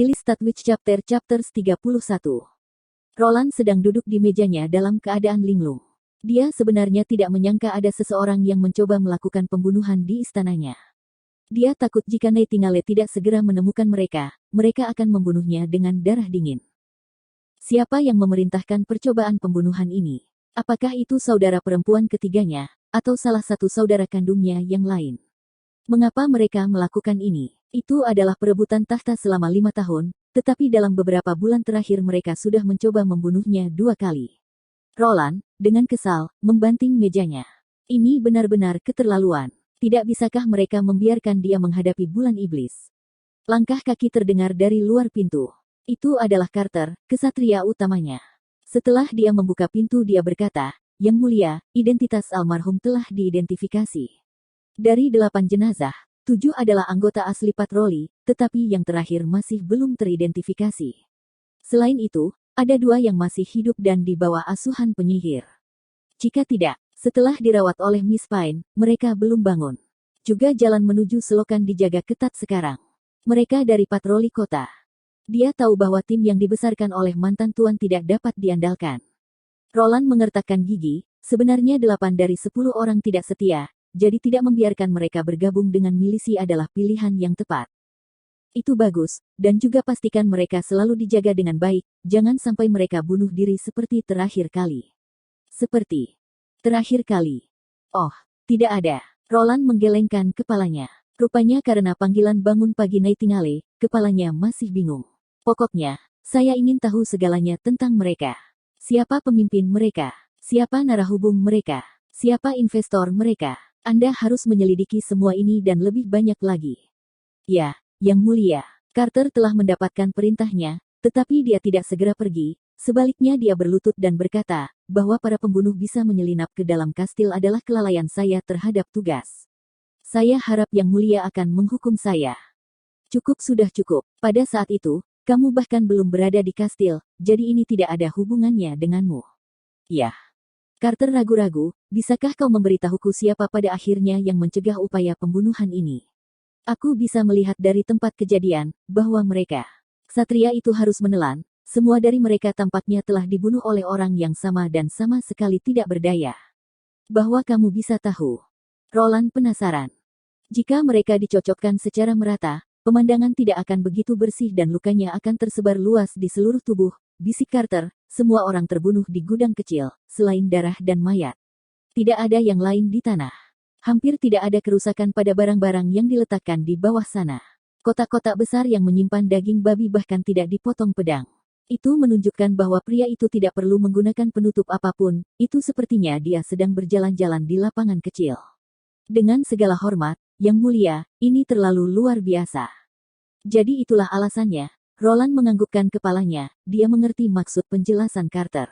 Rilis Statwitch Chapters 31. Roland sedang duduk di mejanya dalam keadaan linglung. Dia sebenarnya tidak menyangka ada seseorang yang mencoba melakukan pembunuhan di istananya. Dia takut jika Nightingale tidak segera menemukan mereka akan membunuhnya dengan darah dingin. Siapa yang memerintahkan percobaan pembunuhan ini? Apakah itu saudara perempuan ketiganya, atau salah satu saudara kandungnya yang lain? Mengapa mereka melakukan ini? Itu adalah perebutan tahta selama 5 tahun, tetapi dalam beberapa bulan terakhir mereka sudah mencoba membunuhnya 2 kali. Roland, dengan kesal, membanting mejanya. Ini benar-benar keterlaluan. Tidak bisakah mereka membiarkan dia menghadapi bulan iblis? Langkah kaki terdengar dari luar pintu. Itu adalah Carter, kesatria utamanya. Setelah dia membuka pintu dia berkata, "Yang mulia, identitas almarhum telah diidentifikasi. Dari 8 jenazah, 7 adalah anggota asli patroli, tetapi yang terakhir masih belum teridentifikasi. Selain itu, ada 2 yang masih hidup dan di bawah asuhan penyihir. Jika tidak, setelah dirawat oleh Miss Pine, mereka belum bangun. Juga jalan menuju selokan dijaga ketat sekarang. Mereka dari patroli kota." Dia tahu bahwa tim yang dibesarkan oleh mantan tuan tidak dapat diandalkan. Roland mengertakkan gigi, sebenarnya 8 dari 10 orang tidak setia, jadi tidak membiarkan mereka bergabung dengan milisi adalah pilihan yang tepat. Itu bagus, dan juga pastikan mereka selalu dijaga dengan baik, jangan sampai mereka bunuh diri seperti terakhir kali. Seperti terakhir kali. Oh, tidak ada. Roland menggelengkan kepalanya. Rupanya karena panggilan bangun pagi Nightingale, kepalanya masih bingung. Pokoknya, saya ingin tahu segalanya tentang mereka. Siapa pemimpin mereka? Siapa narahubung mereka? Siapa investor mereka? Anda harus menyelidiki semua ini dan lebih banyak lagi. Ya, Yang Mulia. Carter telah mendapatkan perintahnya, tetapi dia tidak segera pergi. Sebaliknya dia berlutut dan berkata, bahwa para pembunuh bisa menyelinap ke dalam kastil adalah kelalaian saya terhadap tugas. Saya harap Yang Mulia akan menghukum saya. Cukup sudah cukup. Pada saat itu, kamu bahkan belum berada di kastil, jadi ini tidak ada hubungannya denganmu. Ya. Carter ragu-ragu, bisakah kau memberitahuku siapa pada akhirnya yang mencegah upaya pembunuhan ini? Aku bisa melihat dari tempat kejadian, bahwa mereka, ksatria itu harus menelan, semua dari mereka tampaknya telah dibunuh oleh orang yang sama dan sama sekali tidak berdaya. Bahwa kamu bisa tahu. Roland penasaran. Jika mereka dicocokkan secara merata, pemandangan tidak akan begitu bersih dan lukanya akan tersebar luas di seluruh tubuh, bisik Carter. Semua orang terbunuh di gudang kecil, selain darah dan mayat. Tidak ada yang lain di tanah. Hampir tidak ada kerusakan pada barang-barang yang diletakkan di bawah sana. Kotak-kotak besar yang menyimpan daging babi bahkan tidak dipotong pedang. Itu menunjukkan bahwa pria itu tidak perlu menggunakan penutup apapun, itu sepertinya dia sedang berjalan-jalan di lapangan kecil. Dengan segala hormat, Yang Mulia, ini terlalu luar biasa. Jadi itulah alasannya. Roland menganggukkan kepalanya, dia mengerti maksud penjelasan Carter.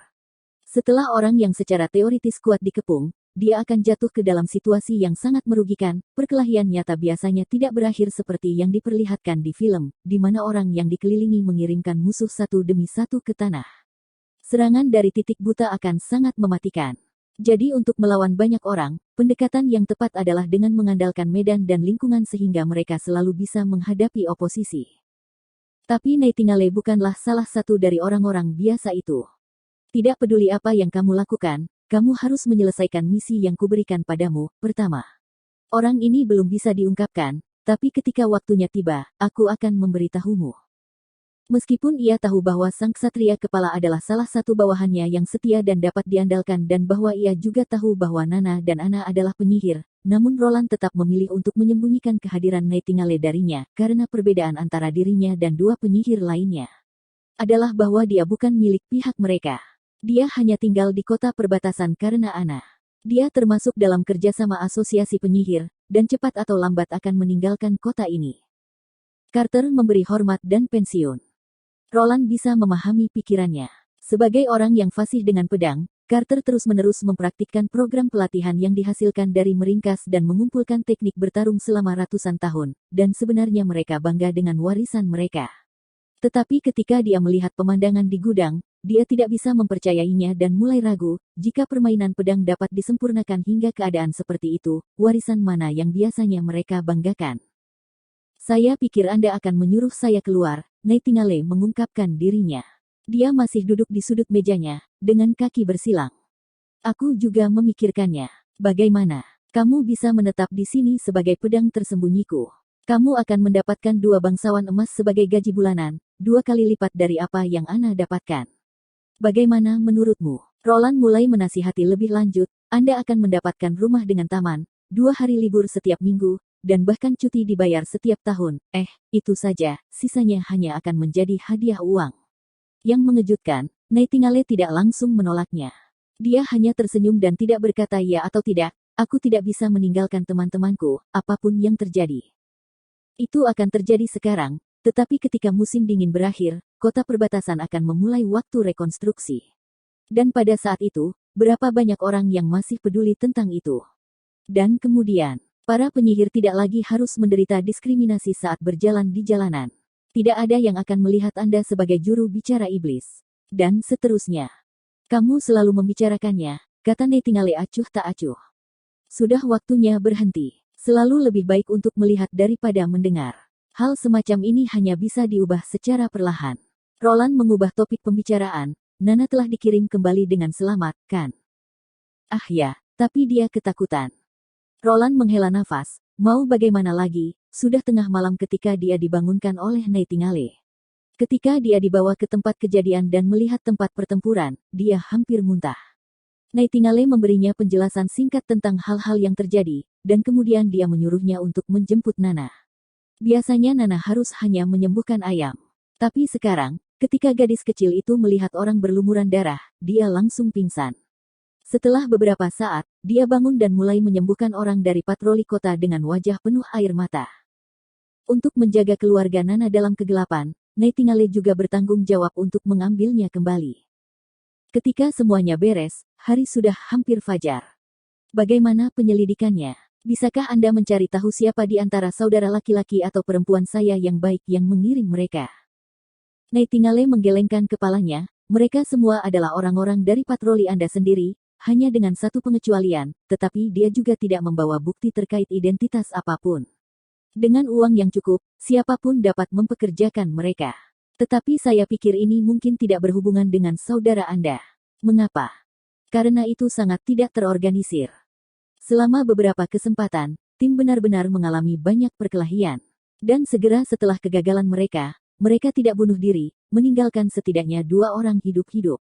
Setelah orang yang secara teoritis kuat dikepung, dia akan jatuh ke dalam situasi yang sangat merugikan. Perkelahian nyata biasanya tidak berakhir seperti yang diperlihatkan di film, di mana orang yang dikelilingi mengirimkan musuh satu demi satu ke tanah. Serangan dari titik buta akan sangat mematikan. Jadi untuk melawan banyak orang, pendekatan yang tepat adalah dengan mengandalkan medan dan lingkungan sehingga mereka selalu bisa menghadapi oposisi. Tapi Nightingale bukanlah salah satu dari orang-orang biasa itu. Tidak peduli apa yang kamu lakukan, kamu harus menyelesaikan misi yang kuberikan padamu. Pertama, orang ini belum bisa diungkapkan, tapi ketika waktunya tiba, aku akan memberitahumu. Meskipun ia tahu bahwa sang ksatria kepala adalah salah satu bawahannya yang setia dan dapat diandalkan dan bahwa ia juga tahu bahwa Nana dan Anna adalah penyihir, namun Roland tetap memilih untuk menyembunyikan kehadiran Nightingale darinya, karena perbedaan antara dirinya dan 2 penyihir lainnya adalah bahwa dia bukan milik pihak mereka. Dia hanya tinggal di kota perbatasan karena Anna. Dia termasuk dalam kerjasama asosiasi penyihir, dan cepat atau lambat akan meninggalkan kota ini. Carter memberi hormat dan pensiun. Roland bisa memahami pikirannya. Sebagai orang yang fasih dengan pedang, Carter terus-menerus mempraktikkan program pelatihan yang dihasilkan dari meringkas dan mengumpulkan teknik bertarung selama ratusan tahun, dan sebenarnya mereka bangga dengan warisan mereka. Tetapi ketika dia melihat pemandangan di gudang, dia tidak bisa mempercayainya dan mulai ragu, jika permainan pedang dapat disempurnakan hingga keadaan seperti itu, warisan mana yang biasanya mereka banggakan? Saya pikir Anda akan menyuruh saya keluar, Nightingale mengungkapkan dirinya. Dia masih duduk di sudut mejanya, dengan kaki bersilang. Aku juga memikirkannya. Bagaimana? Kamu bisa menetap di sini sebagai pedang tersembunyiku. Kamu akan mendapatkan 2 bangsawan emas sebagai gaji bulanan, 2 kali lipat dari apa yang Ana dapatkan. Bagaimana menurutmu? Roland mulai menasihati lebih lanjut, Anda akan mendapatkan rumah dengan taman, 2 hari libur setiap minggu, dan bahkan cuti dibayar setiap tahun. Itu saja, sisanya hanya akan menjadi hadiah uang. Yang mengejutkan, Nightingale tidak langsung menolaknya. Dia hanya tersenyum dan tidak berkata ya atau tidak. Aku tidak bisa meninggalkan teman-temanku, apapun yang terjadi. Itu akan terjadi sekarang, tetapi ketika musim dingin berakhir, kota perbatasan akan memulai waktu rekonstruksi. Dan pada saat itu, berapa banyak orang yang masih peduli tentang itu? Dan kemudian, para penyihir tidak lagi harus menderita diskriminasi saat berjalan di jalanan. Tidak ada yang akan melihat Anda sebagai juru bicara iblis. Dan seterusnya. Kamu selalu membicarakannya, kata Nightingale acuh tak acuh. Sudah waktunya berhenti. Selalu lebih baik untuk melihat daripada mendengar. Hal semacam ini hanya bisa diubah secara perlahan. Roland mengubah topik pembicaraan. Nana telah dikirim kembali dengan selamat, kan? Ah ya, tapi dia ketakutan. Roland menghela nafas. Mau bagaimana lagi, sudah tengah malam ketika dia dibangunkan oleh Nightingale. Ketika dia dibawa ke tempat kejadian dan melihat tempat pertempuran, dia hampir muntah. Nightingale memberinya penjelasan singkat tentang hal-hal yang terjadi, dan kemudian dia menyuruhnya untuk menjemput Nana. Biasanya Nana harus hanya menyembuhkan ayam. Tapi sekarang, ketika gadis kecil itu melihat orang berlumuran darah, dia langsung pingsan. Setelah beberapa saat, dia bangun dan mulai menyembuhkan orang dari patroli kota dengan wajah penuh air mata. Untuk menjaga keluarga Nana dalam kegelapan, Nightingale juga bertanggung jawab untuk mengambilnya kembali. Ketika semuanya beres, hari sudah hampir fajar. Bagaimana penyelidikannya? Bisakah Anda mencari tahu siapa di antara saudara laki-laki atau perempuan saya yang baik yang mengirim mereka? Nightingale menggelengkan kepalanya, mereka semua adalah orang-orang dari patroli Anda sendiri, hanya dengan satu pengecualian, tetapi dia juga tidak membawa bukti terkait identitas apapun. Dengan uang yang cukup, siapapun dapat mempekerjakan mereka. Tetapi saya pikir ini mungkin tidak berhubungan dengan saudara Anda. Mengapa? Karena itu sangat tidak terorganisir. Selama beberapa kesempatan, tim benar-benar mengalami banyak perkelahian. Dan segera setelah kegagalan mereka tidak bunuh diri, meninggalkan setidaknya 2 orang hidup-hidup.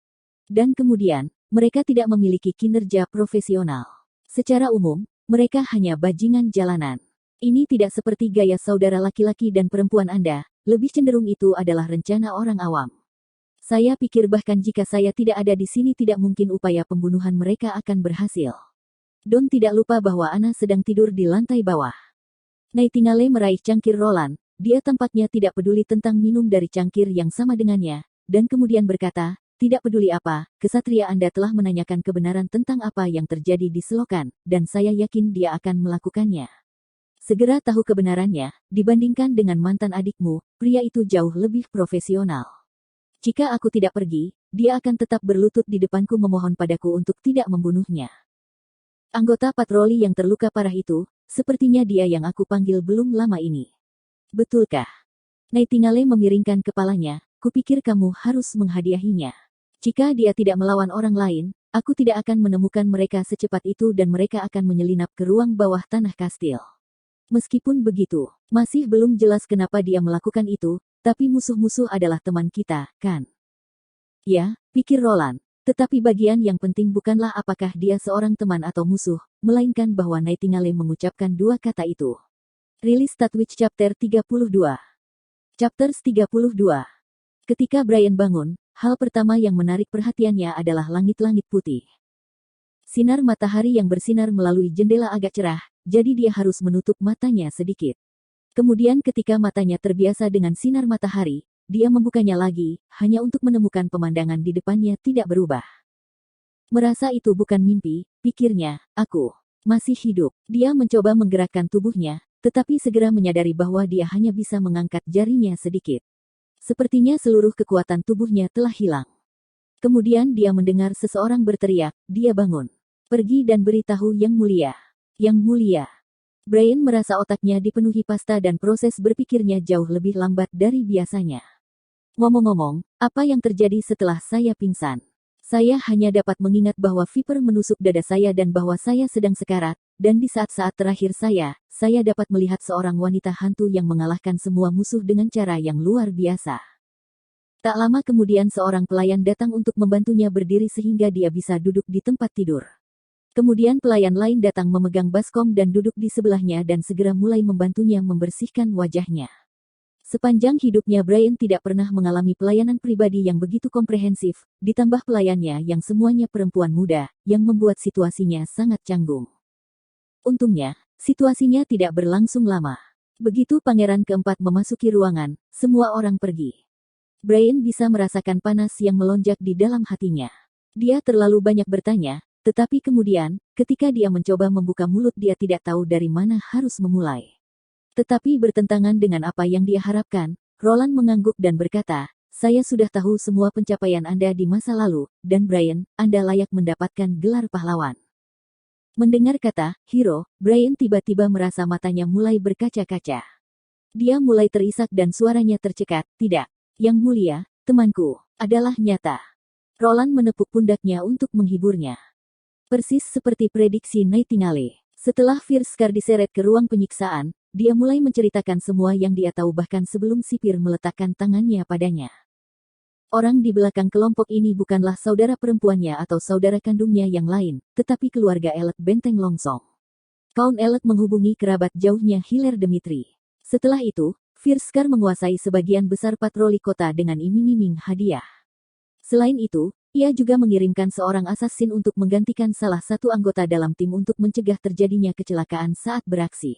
Dan kemudian, mereka tidak memiliki kinerja profesional. Secara umum, mereka hanya bajingan jalanan. Ini tidak seperti gaya saudara laki-laki dan perempuan Anda, lebih cenderung itu adalah rencana orang awam. Saya pikir bahkan jika saya tidak ada di sini tidak mungkin upaya pembunuhan mereka akan berhasil. Don tidak lupa bahwa Ana sedang tidur di lantai bawah. Nightingale meraih cangkir Roland, dia tampaknya tidak peduli tentang minum dari cangkir yang sama dengannya, dan kemudian berkata, tidak peduli apa, kesatria Anda telah menanyakan kebenaran tentang apa yang terjadi di selokan, dan saya yakin dia akan melakukannya. Segera tahu kebenarannya, dibandingkan dengan mantan adikmu, pria itu jauh lebih profesional. Jika aku tidak pergi, dia akan tetap berlutut di depanku memohon padaku untuk tidak membunuhnya. Anggota patroli yang terluka parah itu, sepertinya dia yang aku panggil belum lama ini. Betulkah? Nightingale memiringkan kepalanya, kupikir kamu harus menghadiahinya. Jika dia tidak melawan orang lain, aku tidak akan menemukan mereka secepat itu dan mereka akan menyelinap ke ruang bawah tanah kastil. Meskipun begitu, masih belum jelas kenapa dia melakukan itu, tapi musuh-musuh adalah teman kita, kan? Ya, pikir Roland. Tetapi bagian yang penting bukanlah apakah dia seorang teman atau musuh, melainkan bahwa Nightingale mengucapkan 2 kata itu. Rilis Statwitch Chapter 32. Chapters 32. Ketika Brian bangun, hal pertama yang menarik perhatiannya adalah langit-langit putih. Sinar matahari yang bersinar melalui jendela agak cerah, jadi dia harus menutup matanya sedikit. Kemudian ketika matanya terbiasa dengan sinar matahari, dia membukanya lagi, hanya untuk menemukan pemandangan di depannya tidak berubah. Merasa itu bukan mimpi, pikirnya, aku masih hidup. Dia mencoba menggerakkan tubuhnya, tetapi segera menyadari bahwa dia hanya bisa mengangkat jarinya sedikit. Sepertinya seluruh kekuatan tubuhnya telah hilang. Kemudian dia mendengar seseorang berteriak, dia bangun. Pergi dan beritahu Yang Mulia. Yang Mulia. Brian merasa otaknya dipenuhi pasta dan proses berpikirnya jauh lebih lambat dari biasanya. Ngomong-ngomong, apa yang terjadi setelah saya pingsan? Saya hanya dapat mengingat bahwa Viper menusuk dada saya dan bahwa saya sedang sekarat, dan di saat-saat terakhir saya dapat melihat seorang wanita hantu yang mengalahkan semua musuh dengan cara yang luar biasa. Tak lama kemudian seorang pelayan datang untuk membantunya berdiri sehingga dia bisa duduk di tempat tidur. Kemudian pelayan lain datang memegang baskom dan duduk di sebelahnya dan segera mulai membantunya membersihkan wajahnya. Sepanjang hidupnya Brian tidak pernah mengalami pelayanan pribadi yang begitu komprehensif, ditambah pelayannya yang semuanya perempuan muda, yang membuat situasinya sangat canggung. Untungnya, situasinya tidak berlangsung lama. Begitu pangeran keempat memasuki ruangan, semua orang pergi. Brian bisa merasakan panas yang melonjak di dalam hatinya. Dia terlalu banyak bertanya, tetapi kemudian, ketika dia mencoba membuka mulut dia tidak tahu dari mana harus memulai. Tetapi bertentangan dengan apa yang dia harapkan, Roland mengangguk dan berkata, "Saya sudah tahu semua pencapaian Anda di masa lalu, dan Brian, Anda layak mendapatkan gelar pahlawan." Mendengar kata hero, Brian tiba-tiba merasa matanya mulai berkaca-kaca. Dia mulai terisak dan suaranya tercekat, "Tidak, Yang Mulia, temanku, adalah nyata." Roland menepuk pundaknya untuk menghiburnya. Persis seperti prediksi Nightingale. Setelah Firstkar diseret ke ruang penyiksaan, dia mulai menceritakan semua yang dia tahu bahkan sebelum sipir meletakkan tangannya padanya. Orang di belakang kelompok ini bukanlah saudara perempuannya atau saudara kandungnya yang lain, tetapi keluarga Elek Benteng Longsong. Count Elek menghubungi kerabat jauhnya Hilaire Dimitri. Setelah itu, Firstkar menguasai sebagian besar patroli kota dengan iming-iming hadiah. Selain itu, ia juga mengirimkan seorang asasin untuk menggantikan salah satu anggota dalam tim untuk mencegah terjadinya kecelakaan saat beraksi.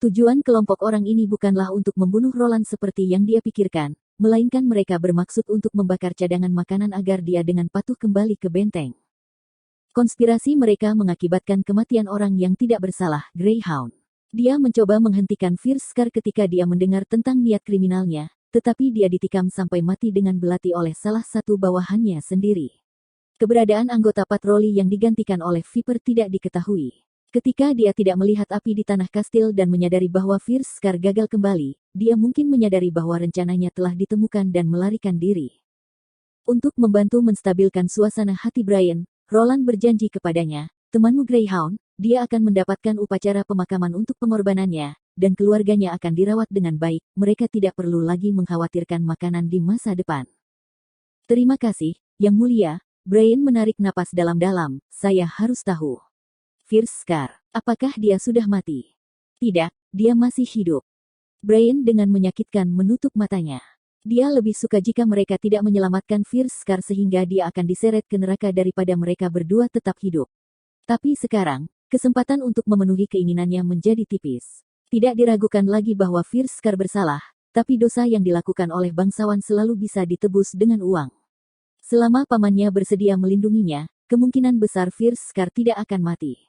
Tujuan kelompok orang ini bukanlah untuk membunuh Roland seperti yang dia pikirkan, melainkan mereka bermaksud untuk membakar cadangan makanan agar dia dengan patuh kembali ke benteng. Konspirasi mereka mengakibatkan kematian orang yang tidak bersalah, Greyhound. Dia mencoba menghentikan Firstkar ketika dia mendengar tentang niat kriminalnya, tetapi dia ditikam sampai mati dengan belati oleh salah satu bawahannya sendiri. Keberadaan anggota patroli yang digantikan oleh Viper tidak diketahui. Ketika dia tidak melihat api di tanah kastil dan menyadari bahwa Firstkar gagal kembali, dia mungkin menyadari bahwa rencananya telah ditemukan dan melarikan diri. Untuk membantu menstabilkan suasana hati Brian, Roland berjanji kepadanya, "Temanmu Greyhound, dia akan mendapatkan upacara pemakaman untuk pengorbanannya, dan keluarganya akan dirawat dengan baik, mereka tidak perlu lagi mengkhawatirkan makanan di masa depan." "Terima kasih, Yang Mulia." Brian menarik napas dalam-dalam, "Saya harus tahu. Firstkar, apakah dia sudah mati?" "Tidak, dia masih hidup." Brian dengan menyakitkan menutup matanya. Dia lebih suka jika mereka tidak menyelamatkan Firstkar sehingga dia akan diseret ke neraka daripada mereka berdua tetap hidup. Tapi sekarang, kesempatan untuk memenuhi keinginannya menjadi tipis. Tidak diragukan lagi bahwa Firstkar bersalah, tapi dosa yang dilakukan oleh bangsawan selalu bisa ditebus dengan uang. Selama pamannya bersedia melindunginya, kemungkinan besar Firstkar tidak akan mati.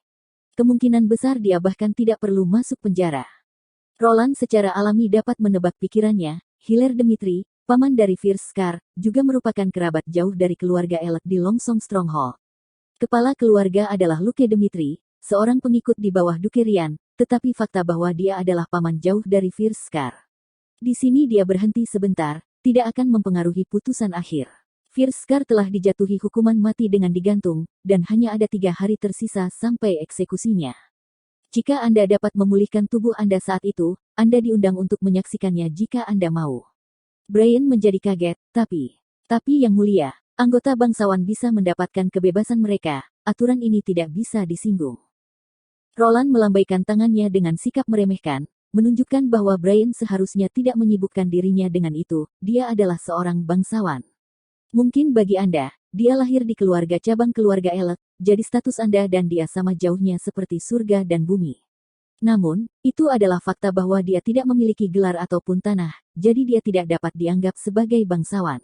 Kemungkinan besar dia bahkan tidak perlu masuk penjara. Roland secara alami dapat menebak pikirannya, Hilaire Dimitri, paman dari Firstkar, juga merupakan kerabat jauh dari keluarga Elek di Longsong Stronghold. Kepala keluarga adalah Luke Dimitri, seorang pengikut di bawah Duke Rian, tetapi fakta bahwa dia adalah paman jauh dari Firstkar. Di sini dia berhenti sebentar, tidak akan mempengaruhi putusan akhir. Firstkar telah dijatuhi hukuman mati dengan digantung, dan hanya ada 3 hari tersisa sampai eksekusinya. Jika Anda dapat memulihkan tubuh Anda saat itu, Anda diundang untuk menyaksikannya jika Anda mau. Brian menjadi kaget, tapi Yang Mulia, anggota bangsawan bisa mendapatkan kebebasan mereka, aturan ini tidak bisa disinggung. Roland melambaikan tangannya dengan sikap meremehkan, menunjukkan bahwa Brian seharusnya tidak menyibukkan dirinya dengan itu, dia adalah seorang bangsawan. Mungkin bagi Anda, dia lahir di keluarga cabang keluarga Elek, jadi status Anda dan dia sama jauhnya seperti surga dan bumi. Namun, itu adalah fakta bahwa dia tidak memiliki gelar ataupun tanah, jadi dia tidak dapat dianggap sebagai bangsawan.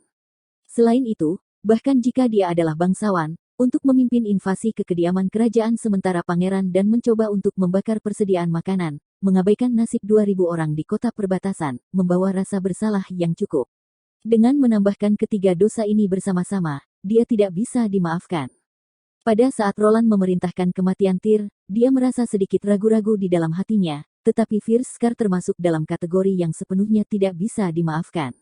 Selain itu, bahkan jika dia adalah bangsawan, untuk memimpin invasi ke kediaman kerajaan sementara pangeran dan mencoba untuk membakar persediaan makanan, mengabaikan nasib 2000 orang di kota perbatasan, membawa rasa bersalah yang cukup. Dengan menambahkan ketiga dosa ini bersama-sama, dia tidak bisa dimaafkan. Pada saat Roland memerintahkan kematian Tyr, dia merasa sedikit ragu-ragu di dalam hatinya, tetapi Fierce Scar termasuk dalam kategori yang sepenuhnya tidak bisa dimaafkan.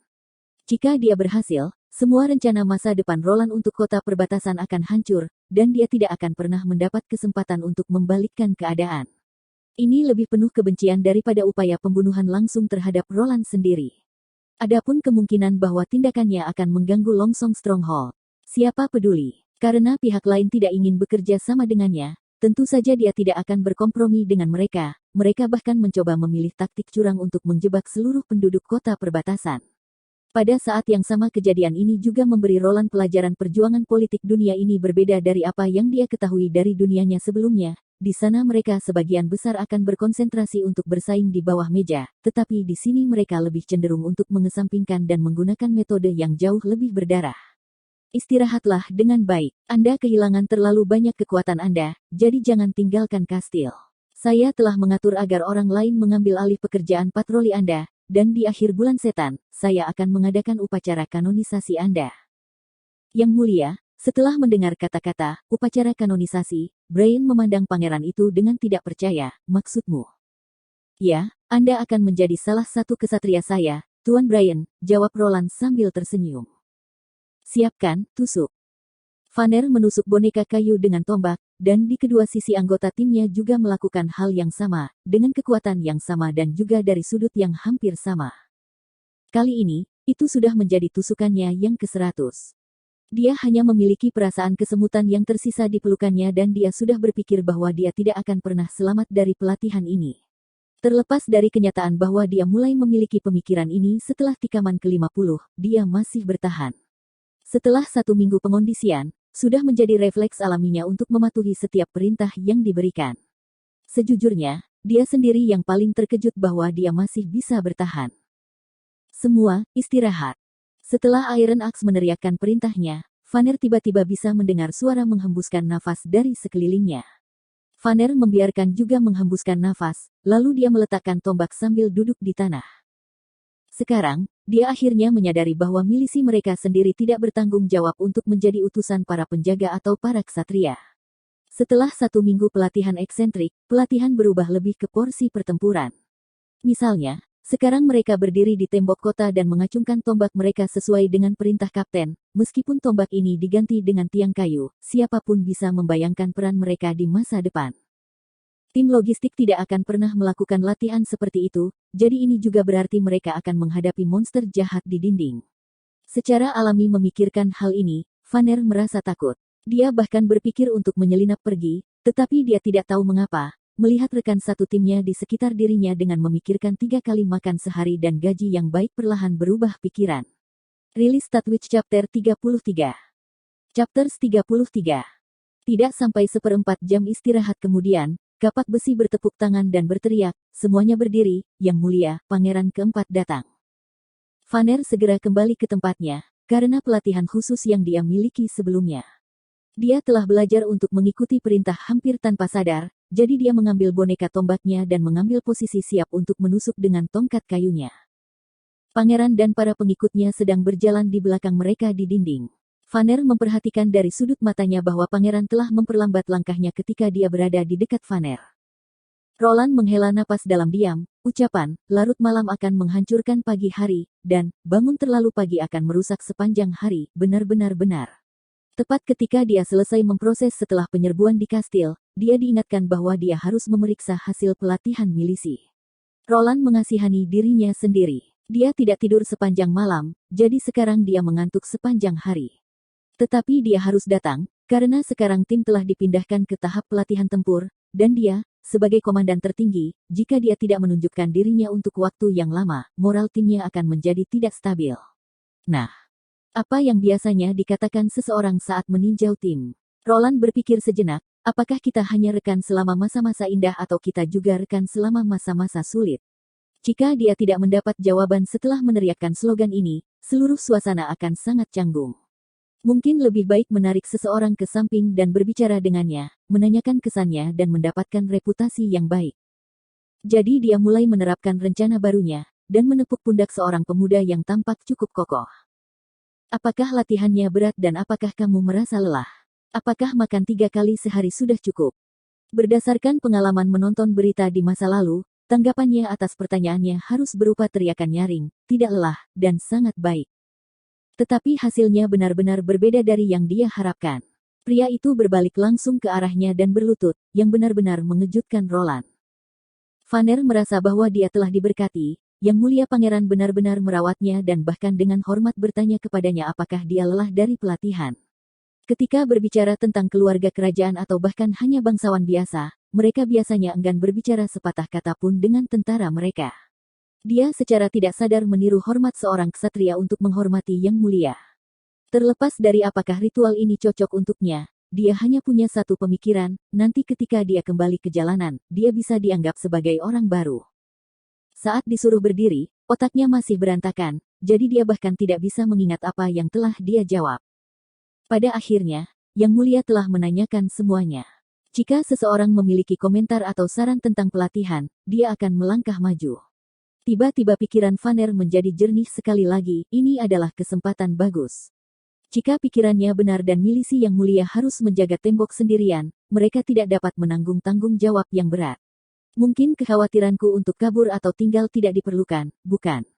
Jika dia berhasil, semua rencana masa depan Roland untuk kota perbatasan akan hancur, dan dia tidak akan pernah mendapat kesempatan untuk membalikkan keadaan. Ini lebih penuh kebencian daripada upaya pembunuhan langsung terhadap Roland sendiri. Adapun kemungkinan bahwa tindakannya akan mengganggu Longsong Stronghold, siapa peduli? Karena pihak lain tidak ingin bekerja sama dengannya, tentu saja dia tidak akan berkompromi dengan mereka. Mereka bahkan mencoba memilih taktik curang untuk menjebak seluruh penduduk kota perbatasan. Pada saat yang sama kejadian ini juga memberi Roland pelajaran perjuangan politik dunia ini berbeda dari apa yang dia ketahui dari dunianya sebelumnya. Di sana mereka sebagian besar akan berkonsentrasi untuk bersaing di bawah meja, tetapi di sini mereka lebih cenderung untuk mengesampingkan dan menggunakan metode yang jauh lebih berdarah. Istirahatlah dengan baik. Anda kehilangan terlalu banyak kekuatan Anda, jadi jangan tinggalkan kastil. Saya telah mengatur agar orang lain mengambil alih pekerjaan patroli Anda, dan di akhir bulan setan, saya akan mengadakan upacara kanonisasi Anda. Yang mulia, setelah mendengar kata-kata upacara kanonisasi, Brian memandang pangeran itu dengan tidak percaya. Maksudmu? Ya, Anda akan menjadi salah satu kesatria saya, Tuan Brian, jawab Roland sambil tersenyum. Siapkan, tusuk. Vanner menusuk boneka kayu dengan tombak, dan di kedua sisi anggota timnya juga melakukan hal yang sama, dengan kekuatan yang sama dan juga dari sudut yang hampir sama. Kali ini, itu sudah menjadi tusukannya yang ke-100. Dia hanya memiliki perasaan kesemutan yang tersisa di pelukannya dan dia sudah berpikir bahwa dia tidak akan pernah selamat dari pelatihan ini. Terlepas dari kenyataan bahwa dia mulai memiliki pemikiran ini setelah tikaman ke-50, dia masih bertahan. Setelah 1 minggu pengondisian, sudah menjadi refleks alaminya untuk mematuhi setiap perintah yang diberikan. Sejujurnya, dia sendiri yang paling terkejut bahwa dia masih bisa bertahan. Semua, istirahat. Setelah Iron Axe meneriakkan perintahnya, Vanner tiba-tiba bisa mendengar suara menghembuskan nafas dari sekelilingnya. Vanner membiarkan juga menghembuskan nafas, lalu dia meletakkan tombak sambil duduk di tanah. Sekarang, dia akhirnya menyadari bahwa milisi mereka sendiri tidak bertanggung jawab untuk menjadi utusan para penjaga atau para ksatria. Setelah 1 minggu pelatihan eksentrik, pelatihan berubah lebih ke porsi pertempuran. Misalnya, sekarang mereka berdiri di tembok kota dan mengacungkan tombak mereka sesuai dengan perintah kapten. Meskipun tombak ini diganti dengan tiang kayu, siapapun bisa membayangkan peran mereka di masa depan. Tim logistik tidak akan pernah melakukan latihan seperti itu, jadi ini juga berarti mereka akan menghadapi monster jahat di dinding. Secara alami memikirkan hal ini, Vanner merasa takut. Dia bahkan berpikir untuk menyelinap pergi, tetapi dia tidak tahu mengapa, melihat rekan satu timnya di sekitar dirinya dengan memikirkan 3 kali makan sehari dan gaji yang baik perlahan berubah pikiran. Rilis Statwitch Chapter 33. Chapters 33. Tidak sampai 1/4 jam istirahat kemudian, kapak besi bertepuk tangan dan berteriak, semuanya berdiri, Yang Mulia, Pangeran keempat datang. Vanner segera kembali ke tempatnya, karena pelatihan khusus yang dia miliki sebelumnya. Dia telah belajar untuk mengikuti perintah hampir tanpa sadar, jadi dia mengambil boneka tombaknya dan mengambil posisi siap untuk menusuk dengan tongkat kayunya. Pangeran dan para pengikutnya sedang berjalan di belakang mereka di dinding. Vanner memperhatikan dari sudut matanya bahwa pangeran telah memperlambat langkahnya ketika dia berada di dekat Vanner. Roland menghela napas dalam diam, ucapan, larut malam akan menghancurkan pagi hari, dan, bangun terlalu pagi akan merusak sepanjang hari, benar-benar benar. Tepat ketika dia selesai memproses setelah penyerbuan di kastil, dia diingatkan bahwa dia harus memeriksa hasil pelatihan milisi. Roland mengasihani dirinya sendiri. Dia tidak tidur sepanjang malam, jadi sekarang dia mengantuk sepanjang hari. Tetapi dia harus datang, karena sekarang tim telah dipindahkan ke tahap pelatihan tempur, dan dia, sebagai komandan tertinggi, jika dia tidak menunjukkan dirinya untuk waktu yang lama, moral timnya akan menjadi tidak stabil. Nah, apa yang biasanya dikatakan seseorang saat meninjau tim? Roland berpikir sejenak, apakah kita hanya rekan selama masa-masa indah atau kita juga rekan selama masa-masa sulit? Jika dia tidak mendapat jawaban setelah meneriakkan slogan ini, seluruh suasana akan sangat canggung. Mungkin lebih baik menarik seseorang ke samping dan berbicara dengannya, menanyakan kesannya dan mendapatkan reputasi yang baik. Jadi dia mulai menerapkan rencana barunya, dan menepuk pundak seorang pemuda yang tampak cukup kokoh. Apakah latihannya berat dan apakah kamu merasa lelah? Apakah makan 3 kali sehari sudah cukup? Berdasarkan pengalaman menonton berita di masa lalu, tanggapannya atas pertanyaannya harus berupa teriakan nyaring, tidak lelah, dan sangat baik. Tetapi hasilnya benar-benar berbeda dari yang dia harapkan. Pria itu berbalik langsung ke arahnya dan berlutut, yang benar-benar mengejutkan Roland. Vanner merasa bahwa dia telah diberkati, Yang Mulia Pangeran benar-benar merawatnya dan bahkan dengan hormat bertanya kepadanya apakah dia lelah dari pelatihan. Ketika berbicara tentang keluarga kerajaan atau bahkan hanya bangsawan biasa, mereka biasanya enggan berbicara sepatah kata pun dengan tentara mereka. Dia secara tidak sadar meniru hormat seorang ksatria untuk menghormati Yang Mulia. Terlepas dari apakah ritual ini cocok untuknya, dia hanya punya satu pemikiran, nanti ketika dia kembali ke jalanan, dia bisa dianggap sebagai orang baru. Saat disuruh berdiri, otaknya masih berantakan, jadi dia bahkan tidak bisa mengingat apa yang telah dia jawab. Pada akhirnya, Yang Mulia telah menanyakan semuanya. Jika seseorang memiliki komentar atau saran tentang pelatihan, dia akan melangkah maju. Tiba-tiba pikiran Vanner menjadi jernih sekali lagi, ini adalah kesempatan bagus. Jika pikirannya benar dan milisi Yang Mulia harus menjaga tembok sendirian, mereka tidak dapat menanggung tanggung jawab yang berat. Mungkin kekhawatiranku untuk kabur atau tinggal tidak diperlukan, bukan?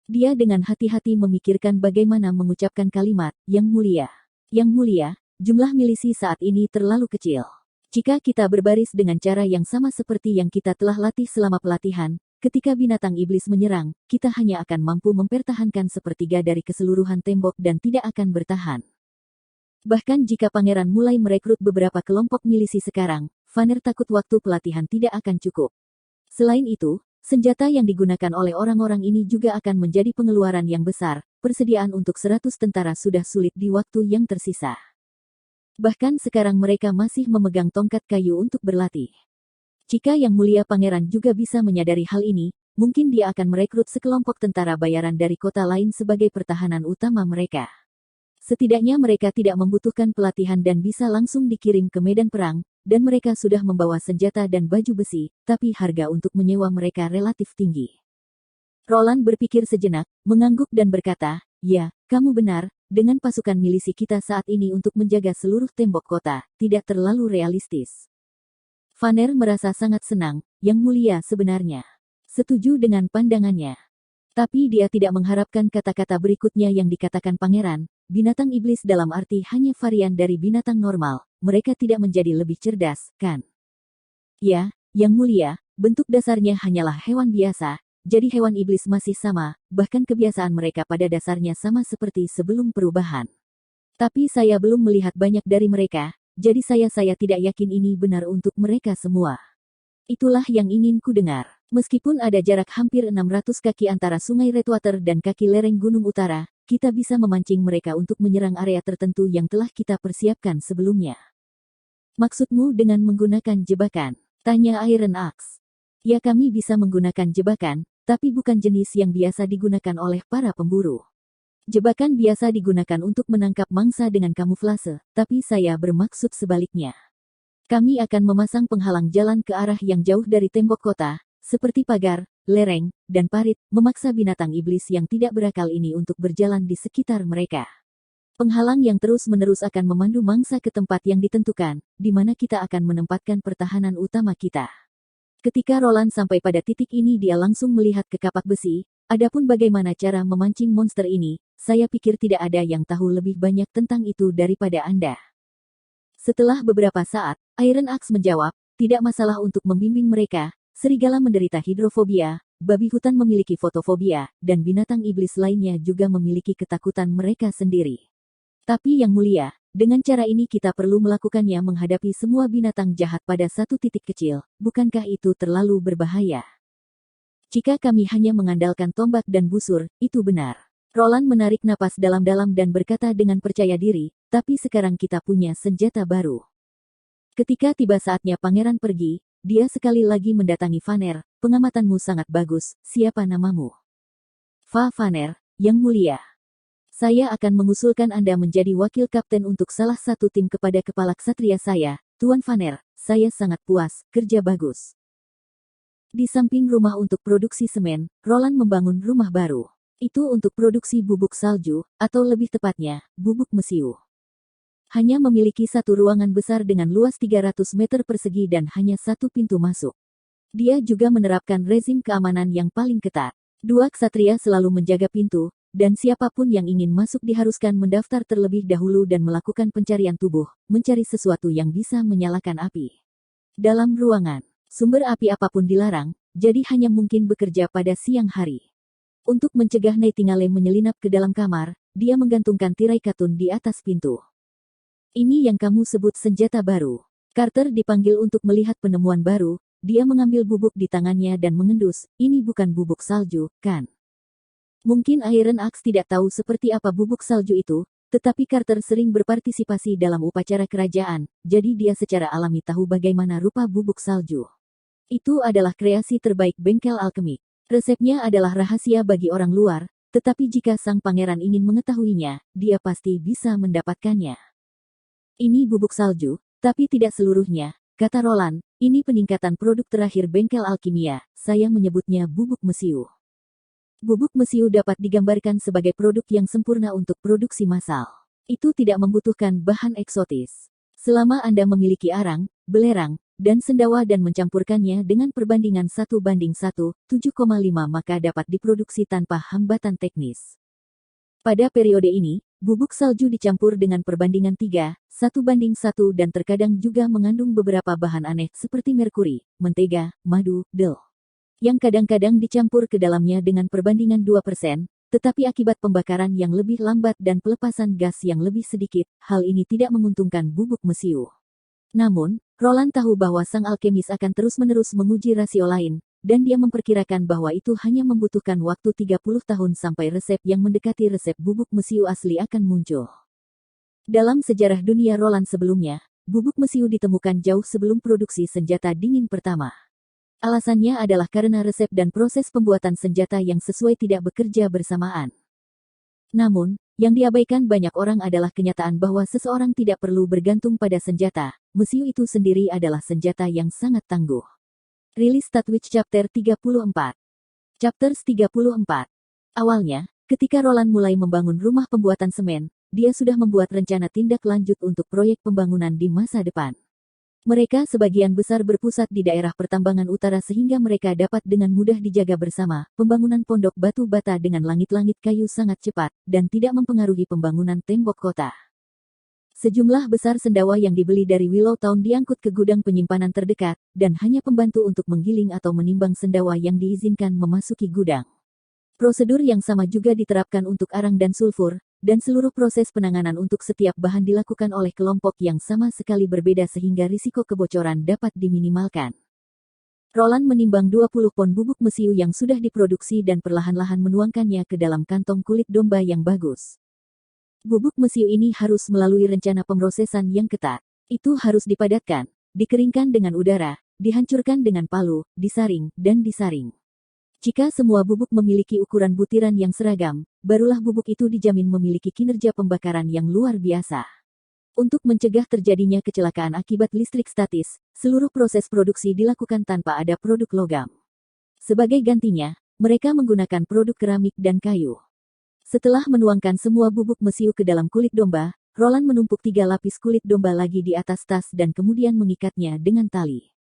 Dia dengan hati-hati memikirkan bagaimana mengucapkan kalimat, Yang Mulia. Yang Mulia, jumlah milisi saat ini terlalu kecil. Jika kita berbaris dengan cara yang sama seperti yang kita telah latih selama pelatihan, ketika binatang iblis menyerang, kita hanya akan mampu mempertahankan sepertiga dari keseluruhan tembok dan tidak akan bertahan. Bahkan jika pangeran mulai merekrut beberapa kelompok milisi sekarang, Vanner takut waktu pelatihan tidak akan cukup. Selain itu, senjata yang digunakan oleh orang-orang ini juga akan menjadi pengeluaran yang besar, persediaan untuk 100 tentara sudah sulit di waktu yang tersisa. Bahkan sekarang mereka masih memegang tongkat kayu untuk berlatih. Jika Yang Mulia Pangeran juga bisa menyadari hal ini, mungkin dia akan merekrut sekelompok tentara bayaran dari kota lain sebagai pertahanan utama mereka. Setidaknya mereka tidak membutuhkan pelatihan dan bisa langsung dikirim ke medan perang, dan mereka sudah membawa senjata dan baju besi, tapi harga untuk menyewa mereka relatif tinggi. Roland berpikir sejenak, mengangguk dan berkata, "Ya, kamu benar, dengan pasukan milisi kita saat ini untuk menjaga seluruh tembok kota, tidak terlalu realistis." Vanner merasa sangat senang, Yang Mulia sebenarnya setuju dengan pandangannya. Tapi dia tidak mengharapkan kata-kata berikutnya yang dikatakan pangeran, binatang iblis dalam arti hanya varian dari binatang normal, mereka tidak menjadi lebih cerdas, kan? Ya, Yang Mulia, bentuk dasarnya hanyalah hewan biasa, jadi hewan iblis masih sama, bahkan kebiasaan mereka pada dasarnya sama seperti sebelum perubahan. Tapi saya belum melihat banyak dari mereka, jadi saya tidak yakin ini benar untuk mereka semua. Itulah yang ingin ku dengar. Meskipun ada jarak hampir 600 kaki antara Sungai Redwater dan kaki lereng Gunung Utara, kita bisa memancing mereka untuk menyerang area tertentu yang telah kita persiapkan sebelumnya. Maksudmu dengan menggunakan jebakan? Tanya Iron Axe. Ya, kami bisa menggunakan jebakan, tapi bukan jenis yang biasa digunakan oleh para pemburu. Jebakan biasa digunakan untuk menangkap mangsa dengan kamuflase, tapi saya bermaksud sebaliknya. Kami akan memasang penghalang jalan ke arah yang jauh dari tembok kota, seperti pagar, lereng, dan parit, memaksa binatang iblis yang tidak berakal ini untuk berjalan di sekitar mereka. Penghalang yang terus-menerus akan memandu mangsa ke tempat yang ditentukan, di mana kita akan menempatkan pertahanan utama kita. Ketika Roland sampai pada titik ini dia langsung melihat ke kapak besi, adapun bagaimana cara memancing monster ini, saya pikir tidak ada yang tahu lebih banyak tentang itu daripada Anda. Setelah beberapa saat, Iron Axe menjawab, tidak masalah untuk membimbing mereka, serigala menderita hidrofobia, babi hutan memiliki fotofobia, dan binatang iblis lainnya juga memiliki ketakutan mereka sendiri. Tapi Yang Mulia, dengan cara ini kita perlu melakukannya menghadapi semua binatang jahat pada satu titik kecil, bukankah itu terlalu berbahaya? Jika kami hanya mengandalkan tombak dan busur, itu benar. Roland menarik napas dalam-dalam dan berkata dengan percaya diri, tapi sekarang kita punya senjata baru. Ketika tiba saatnya pangeran pergi, dia sekali lagi mendatangi Vanner, pengamatanmu sangat bagus, siapa namamu? Vanner, Yang Mulia. Saya akan mengusulkan Anda menjadi wakil kapten untuk salah satu tim kepada kepala ksatria saya, Tuan Vanner, saya sangat puas, kerja bagus. Di samping rumah untuk produksi semen, Roland membangun rumah baru. Itu untuk produksi bubuk salju, atau lebih tepatnya, bubuk mesiu. hanya memiliki satu ruangan besar dengan luas 300 meter persegi dan hanya satu pintu masuk. Dia juga menerapkan rezim keamanan yang paling ketat. Dua ksatria selalu menjaga pintu, dan siapapun yang ingin masuk diharuskan mendaftar terlebih dahulu dan melakukan pencarian tubuh, mencari sesuatu yang bisa menyalakan api. Dalam ruangan, sumber api apapun dilarang, jadi hanya mungkin bekerja pada siang hari. Untuk mencegah Nightingale menyelinap ke dalam kamar, dia menggantungkan tirai katun di atas pintu. Ini yang kamu sebut senjata baru. Carter dipanggil untuk melihat penemuan baru, dia mengambil bubuk di tangannya dan mengendus, ini bukan bubuk salju, kan? Mungkin Iron Axe tidak tahu seperti apa bubuk salju itu, tetapi Carter sering berpartisipasi dalam upacara kerajaan, jadi dia secara alami tahu bagaimana rupa bubuk salju. Itu adalah kreasi terbaik bengkel alkemik. Resepnya adalah rahasia bagi orang luar, tetapi jika sang pangeran ingin mengetahuinya, dia pasti bisa mendapatkannya. Ini bubuk salju, tapi tidak seluruhnya, kata Roland, ini peningkatan produk terakhir bengkel alkimia, saya menyebutnya bubuk mesiu. Bubuk mesiu dapat digambarkan sebagai produk yang sempurna untuk produksi massal. Itu tidak membutuhkan bahan eksotis. Selama Anda memiliki arang, belerang, dan sendawa dan mencampurkannya dengan perbandingan 1:1, 7,5 maka dapat diproduksi tanpa hambatan teknis. Pada periode ini, bubuk salju dicampur dengan perbandingan 3:1 dan terkadang juga mengandung beberapa bahan aneh seperti merkuri, mentega, madu, del. Yang kadang-kadang dicampur ke dalamnya dengan perbandingan 2%, tetapi akibat pembakaran yang lebih lambat dan pelepasan gas yang lebih sedikit, hal ini tidak menguntungkan bubuk mesiu. Namun, Roland tahu bahwa sang alkemis akan terus-menerus menguji rasio lain, dan dia memperkirakan bahwa itu hanya membutuhkan waktu 30 tahun sampai resep yang mendekati resep bubuk mesiu asli akan muncul. Dalam sejarah dunia Roland sebelumnya, bubuk mesiu ditemukan jauh sebelum produksi senjata dingin pertama. Alasannya adalah karena resep dan proses pembuatan senjata yang sesuai tidak bekerja bersamaan. Namun, yang diabaikan banyak orang adalah kenyataan bahwa seseorang tidak perlu bergantung pada senjata, mesiu itu sendiri adalah senjata yang sangat tangguh. Rilis Statwitch Chapter 34. Chapters 34. Awalnya, ketika Roland mulai membangun rumah pembuatan semen, dia sudah membuat rencana tindak lanjut untuk proyek pembangunan di masa depan. Mereka sebagian besar berpusat di daerah pertambangan utara sehingga mereka dapat dengan mudah dijaga bersama. Pembangunan pondok batu bata dengan langit-langit kayu sangat cepat, dan tidak mempengaruhi pembangunan tembok kota. Sejumlah besar sendawa yang dibeli dari Willow Town diangkut ke gudang penyimpanan terdekat, dan hanya pembantu untuk menggiling atau menimbang sendawa yang diizinkan memasuki gudang. Prosedur yang sama juga diterapkan untuk arang dan sulfur, dan seluruh proses penanganan untuk setiap bahan dilakukan oleh kelompok yang sama sekali berbeda sehingga risiko kebocoran dapat diminimalkan. Roland menimbang 20 pon bubuk mesiu yang sudah diproduksi dan perlahan-lahan menuangkannya ke dalam kantong kulit domba yang bagus. Bubuk mesiu ini harus melalui rencana pemrosesan yang ketat. Itu harus dipadatkan, dikeringkan dengan udara, dihancurkan dengan palu, disaring, dan disaring. Jika semua bubuk memiliki ukuran butiran yang seragam, barulah bubuk itu dijamin memiliki kinerja pembakaran yang luar biasa. Untuk mencegah terjadinya kecelakaan akibat listrik statis, seluruh proses produksi dilakukan tanpa ada produk logam. Sebagai gantinya, mereka menggunakan produk keramik dan kayu. Setelah menuangkan semua bubuk mesiu ke dalam kulit domba, Roland menumpuk 3 lapis kulit domba lagi di atas tas dan kemudian mengikatnya dengan tali.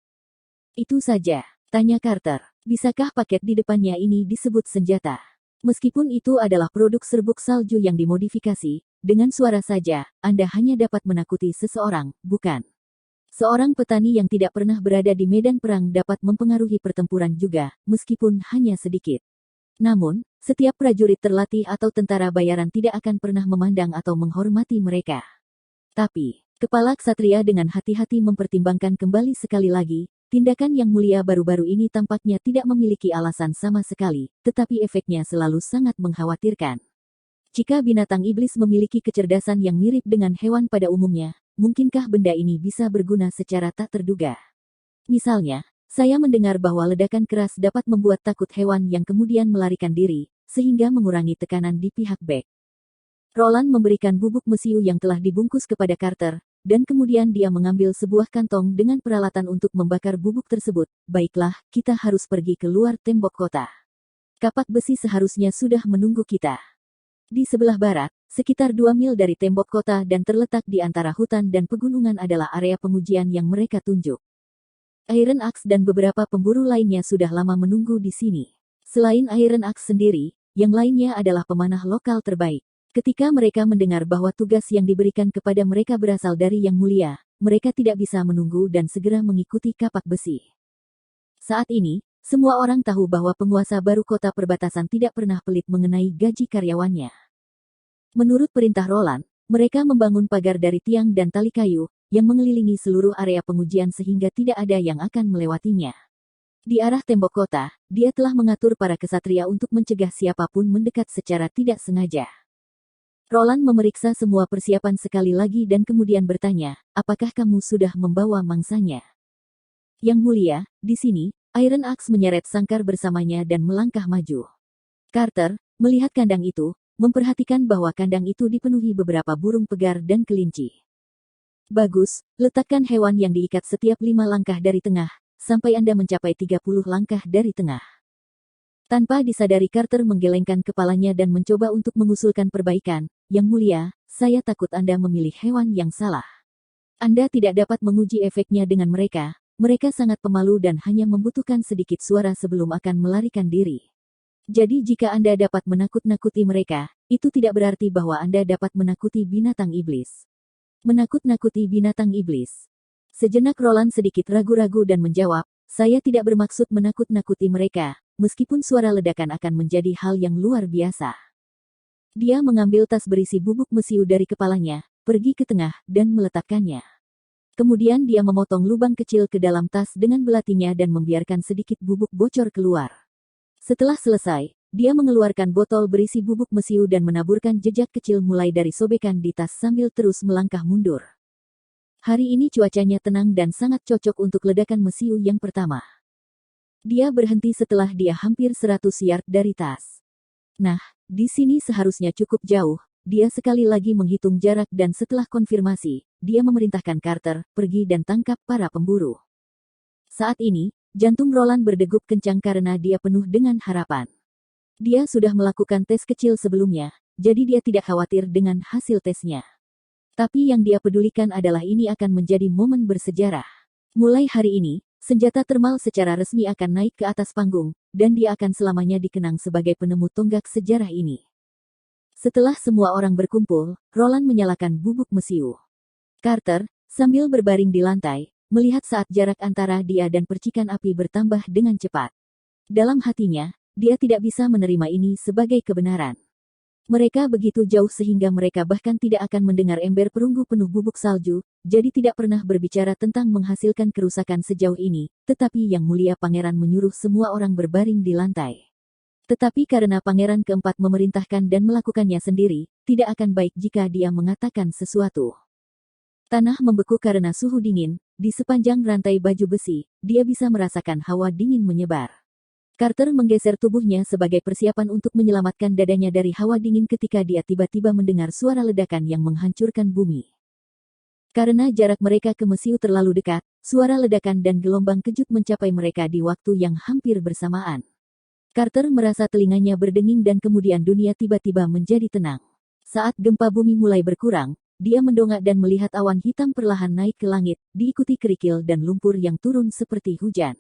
Itu saja, tanya Carter. Bisakah paket di depannya ini disebut senjata? Meskipun itu adalah produk serbuk salju yang dimodifikasi, dengan suara saja, Anda hanya dapat menakuti seseorang, bukan? Seorang petani yang tidak pernah berada di medan perang dapat mempengaruhi pertempuran juga, meskipun hanya sedikit. Namun, setiap prajurit terlatih atau tentara bayaran tidak akan pernah memandang atau menghormati mereka. Tapi, kepala ksatria dengan hati-hati mempertimbangkan kembali sekali lagi, tindakan yang mulia baru-baru ini tampaknya tidak memiliki alasan sama sekali, tetapi efeknya selalu sangat mengkhawatirkan. Jika binatang iblis memiliki kecerdasan yang mirip dengan hewan pada umumnya, mungkinkah benda ini bisa berguna secara tak terduga? Misalnya, saya mendengar bahwa ledakan keras dapat membuat takut hewan yang kemudian melarikan diri, sehingga mengurangi tekanan di pihak Beck. Roland memberikan bubuk mesiu yang telah dibungkus kepada Carter, dan kemudian dia mengambil sebuah kantong dengan peralatan untuk membakar bubuk tersebut. Baiklah, kita harus pergi ke luar tembok kota. Kapak besi seharusnya sudah menunggu kita. Di sebelah barat, sekitar 2 mil dari tembok kota dan terletak di antara hutan dan pegunungan adalah area pengujian yang mereka tunjuk. Iron Axe dan beberapa pemburu lainnya sudah lama menunggu di sini. Selain Iron Axe sendiri, yang lainnya adalah pemanah lokal terbaik. Ketika mereka mendengar bahwa tugas yang diberikan kepada mereka berasal dari Yang Mulia, mereka tidak bisa menunggu dan segera mengikuti kapak besi. Saat ini, semua orang tahu bahwa penguasa baru kota perbatasan tidak pernah pelit mengenai gaji karyawannya. Menurut perintah Roland, mereka membangun pagar dari tiang dan tali kayu, yang mengelilingi seluruh area pengujian sehingga tidak ada yang akan melewatinya. Di arah tembok kota, dia telah mengatur para kesatria untuk mencegah siapapun mendekat secara tidak sengaja. Roland memeriksa semua persiapan sekali lagi dan kemudian bertanya, apakah kamu sudah membawa mangsanya? Yang Mulia, di sini, Iron Axe menyeret sangkar bersamanya dan melangkah maju. Carter, melihat kandang itu, memperhatikan bahwa kandang itu dipenuhi beberapa burung pegar dan kelinci. Bagus, letakkan hewan yang diikat setiap 5 langkah dari tengah, sampai Anda mencapai 30 langkah dari tengah. Tanpa disadari Carter menggelengkan kepalanya dan mencoba untuk mengusulkan perbaikan. Yang Mulia, saya takut Anda memilih hewan yang salah. Anda tidak dapat menguji efeknya dengan mereka. Mereka sangat pemalu dan hanya membutuhkan sedikit suara sebelum akan melarikan diri. Jadi jika Anda dapat menakut-nakuti mereka, itu tidak berarti bahwa Anda dapat menakuti binatang iblis. Menakut-nakuti binatang iblis. Sejenak Roland sedikit ragu-ragu dan menjawab, saya tidak bermaksud menakut-nakuti mereka, meskipun suara ledakan akan menjadi hal yang luar biasa. Dia mengambil tas berisi bubuk mesiu dari kepalanya, pergi ke tengah, dan meletakkannya. Kemudian dia memotong lubang kecil ke dalam tas dengan belatinya dan membiarkan sedikit bubuk bocor keluar. Setelah selesai, dia mengeluarkan botol berisi bubuk mesiu dan menaburkan jejak kecil mulai dari sobekan di tas sambil terus melangkah mundur. Hari ini cuacanya tenang dan sangat cocok untuk ledakan mesiu yang pertama. Dia berhenti setelah dia hampir 100 yard dari tas. Nah, di sini seharusnya cukup jauh. Dia sekali lagi menghitung jarak dan setelah konfirmasi, dia memerintahkan Carter, pergi dan tangkap para pemburu. Saat ini, jantung Roland berdegup kencang karena dia penuh dengan harapan. Dia sudah melakukan tes kecil sebelumnya, jadi dia tidak khawatir dengan hasil tesnya. Tapi yang dia pedulikan adalah ini akan menjadi momen bersejarah. Mulai hari ini, senjata termal secara resmi akan naik ke atas panggung, dan dia akan selamanya dikenang sebagai penemu tonggak sejarah ini. Setelah semua orang berkumpul, Roland menyalakan bubuk mesiu. Carter, sambil berbaring di lantai, melihat saat jarak antara dia dan percikan api bertambah dengan cepat. Dalam hatinya, dia tidak bisa menerima ini sebagai kebenaran. Mereka begitu jauh sehingga mereka bahkan tidak akan mendengar ember perunggu penuh bubuk salju, jadi tidak pernah berbicara tentang menghasilkan kerusakan sejauh ini, tetapi Yang Mulia Pangeran menyuruh semua orang berbaring di lantai. Tetapi karena Pangeran keempat memerintahkan dan melakukannya sendiri, tidak akan baik jika dia mengatakan sesuatu. Tanah membeku karena suhu dingin, di sepanjang rantai baju besi, dia bisa merasakan hawa dingin menyebar. Carter menggeser tubuhnya sebagai persiapan untuk menyelamatkan dadanya dari hawa dingin ketika dia tiba-tiba mendengar suara ledakan yang menghancurkan bumi. Karena jarak mereka ke mesiu terlalu dekat, suara ledakan dan gelombang kejut mencapai mereka di waktu yang hampir bersamaan. Carter merasa telinganya berdenging dan kemudian dunia tiba-tiba menjadi tenang. Saat gempa bumi mulai berkurang, dia mendongak dan melihat awan hitam perlahan naik ke langit, diikuti kerikil dan lumpur yang turun seperti hujan.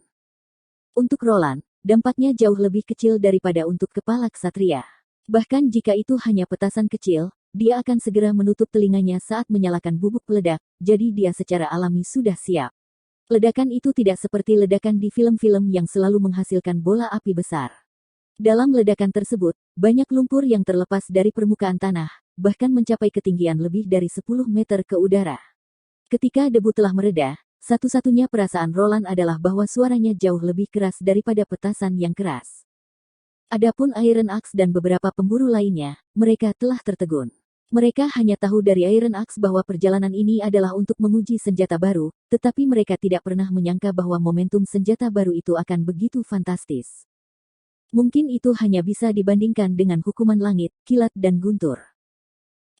Untuk Roland, dampaknya jauh lebih kecil daripada untuk kepala ksatria. Bahkan jika itu hanya petasan kecil, dia akan segera menutup telinganya saat menyalakan bubuk peledak, jadi dia secara alami sudah siap. Ledakan itu tidak seperti ledakan di film-film yang selalu menghasilkan bola api besar. Dalam ledakan tersebut, banyak lumpur yang terlepas dari permukaan tanah, bahkan mencapai ketinggian lebih dari 10 meter ke udara. Ketika debu telah mereda, satu-satunya perasaan Roland adalah bahwa suaranya jauh lebih keras daripada petasan yang keras. Adapun Iron Axe dan beberapa pemburu lainnya, mereka telah tertegun. Mereka hanya tahu dari Iron Axe bahwa perjalanan ini adalah untuk menguji senjata baru, tetapi mereka tidak pernah menyangka bahwa momentum senjata baru itu akan begitu fantastis. Mungkin itu hanya bisa dibandingkan dengan hukuman langit, kilat dan guntur.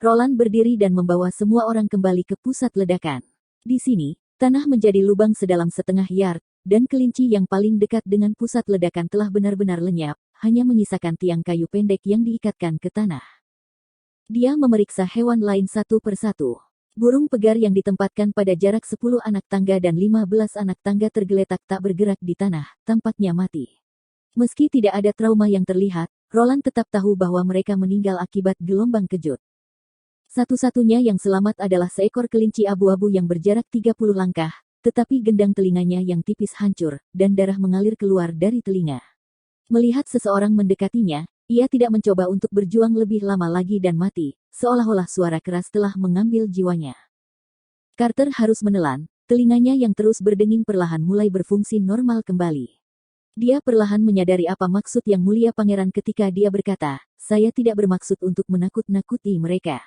Roland berdiri dan membawa semua orang kembali ke pusat ledakan. Di sini, tanah menjadi lubang sedalam setengah yard, dan kelinci yang paling dekat dengan pusat ledakan telah benar-benar lenyap, hanya menyisakan tiang kayu pendek yang diikatkan ke tanah. Dia memeriksa hewan lain satu persatu. Burung pegar yang ditempatkan pada jarak 10 anak tangga dan 15 anak tangga tergeletak tak bergerak di tanah, tampaknya mati. Meski tidak ada trauma yang terlihat, Roland tetap tahu bahwa mereka meninggal akibat gelombang kejut. Satu-satunya yang selamat adalah seekor kelinci abu-abu yang berjarak 30 langkah, tetapi gendang telinganya yang tipis hancur, dan darah mengalir keluar dari telinga. Melihat seseorang mendekatinya, ia tidak mencoba untuk berjuang lebih lama lagi dan mati, seolah-olah suara keras telah mengambil jiwanya. Carter harus menelan, telinganya yang terus berdenging perlahan mulai berfungsi normal kembali. Dia perlahan menyadari apa maksud Yang Mulia Pangeran ketika dia berkata, "Saya tidak bermaksud untuk menakut-nakuti mereka."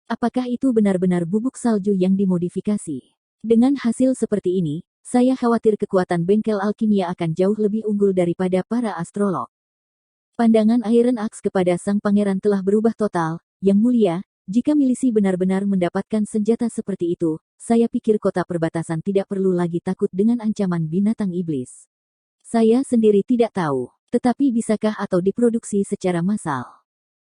Apakah itu benar-benar bubuk salju yang dimodifikasi? Dengan hasil seperti ini, saya khawatir kekuatan bengkel alkimia akan jauh lebih unggul daripada para astrolog. Pandangan Iron Axe kepada sang pangeran telah berubah total. Yang Mulia, jika milisi benar-benar mendapatkan senjata seperti itu, saya pikir kota perbatasan tidak perlu lagi takut dengan ancaman binatang iblis. Saya sendiri tidak tahu, tetapi bisakah atau diproduksi secara massal?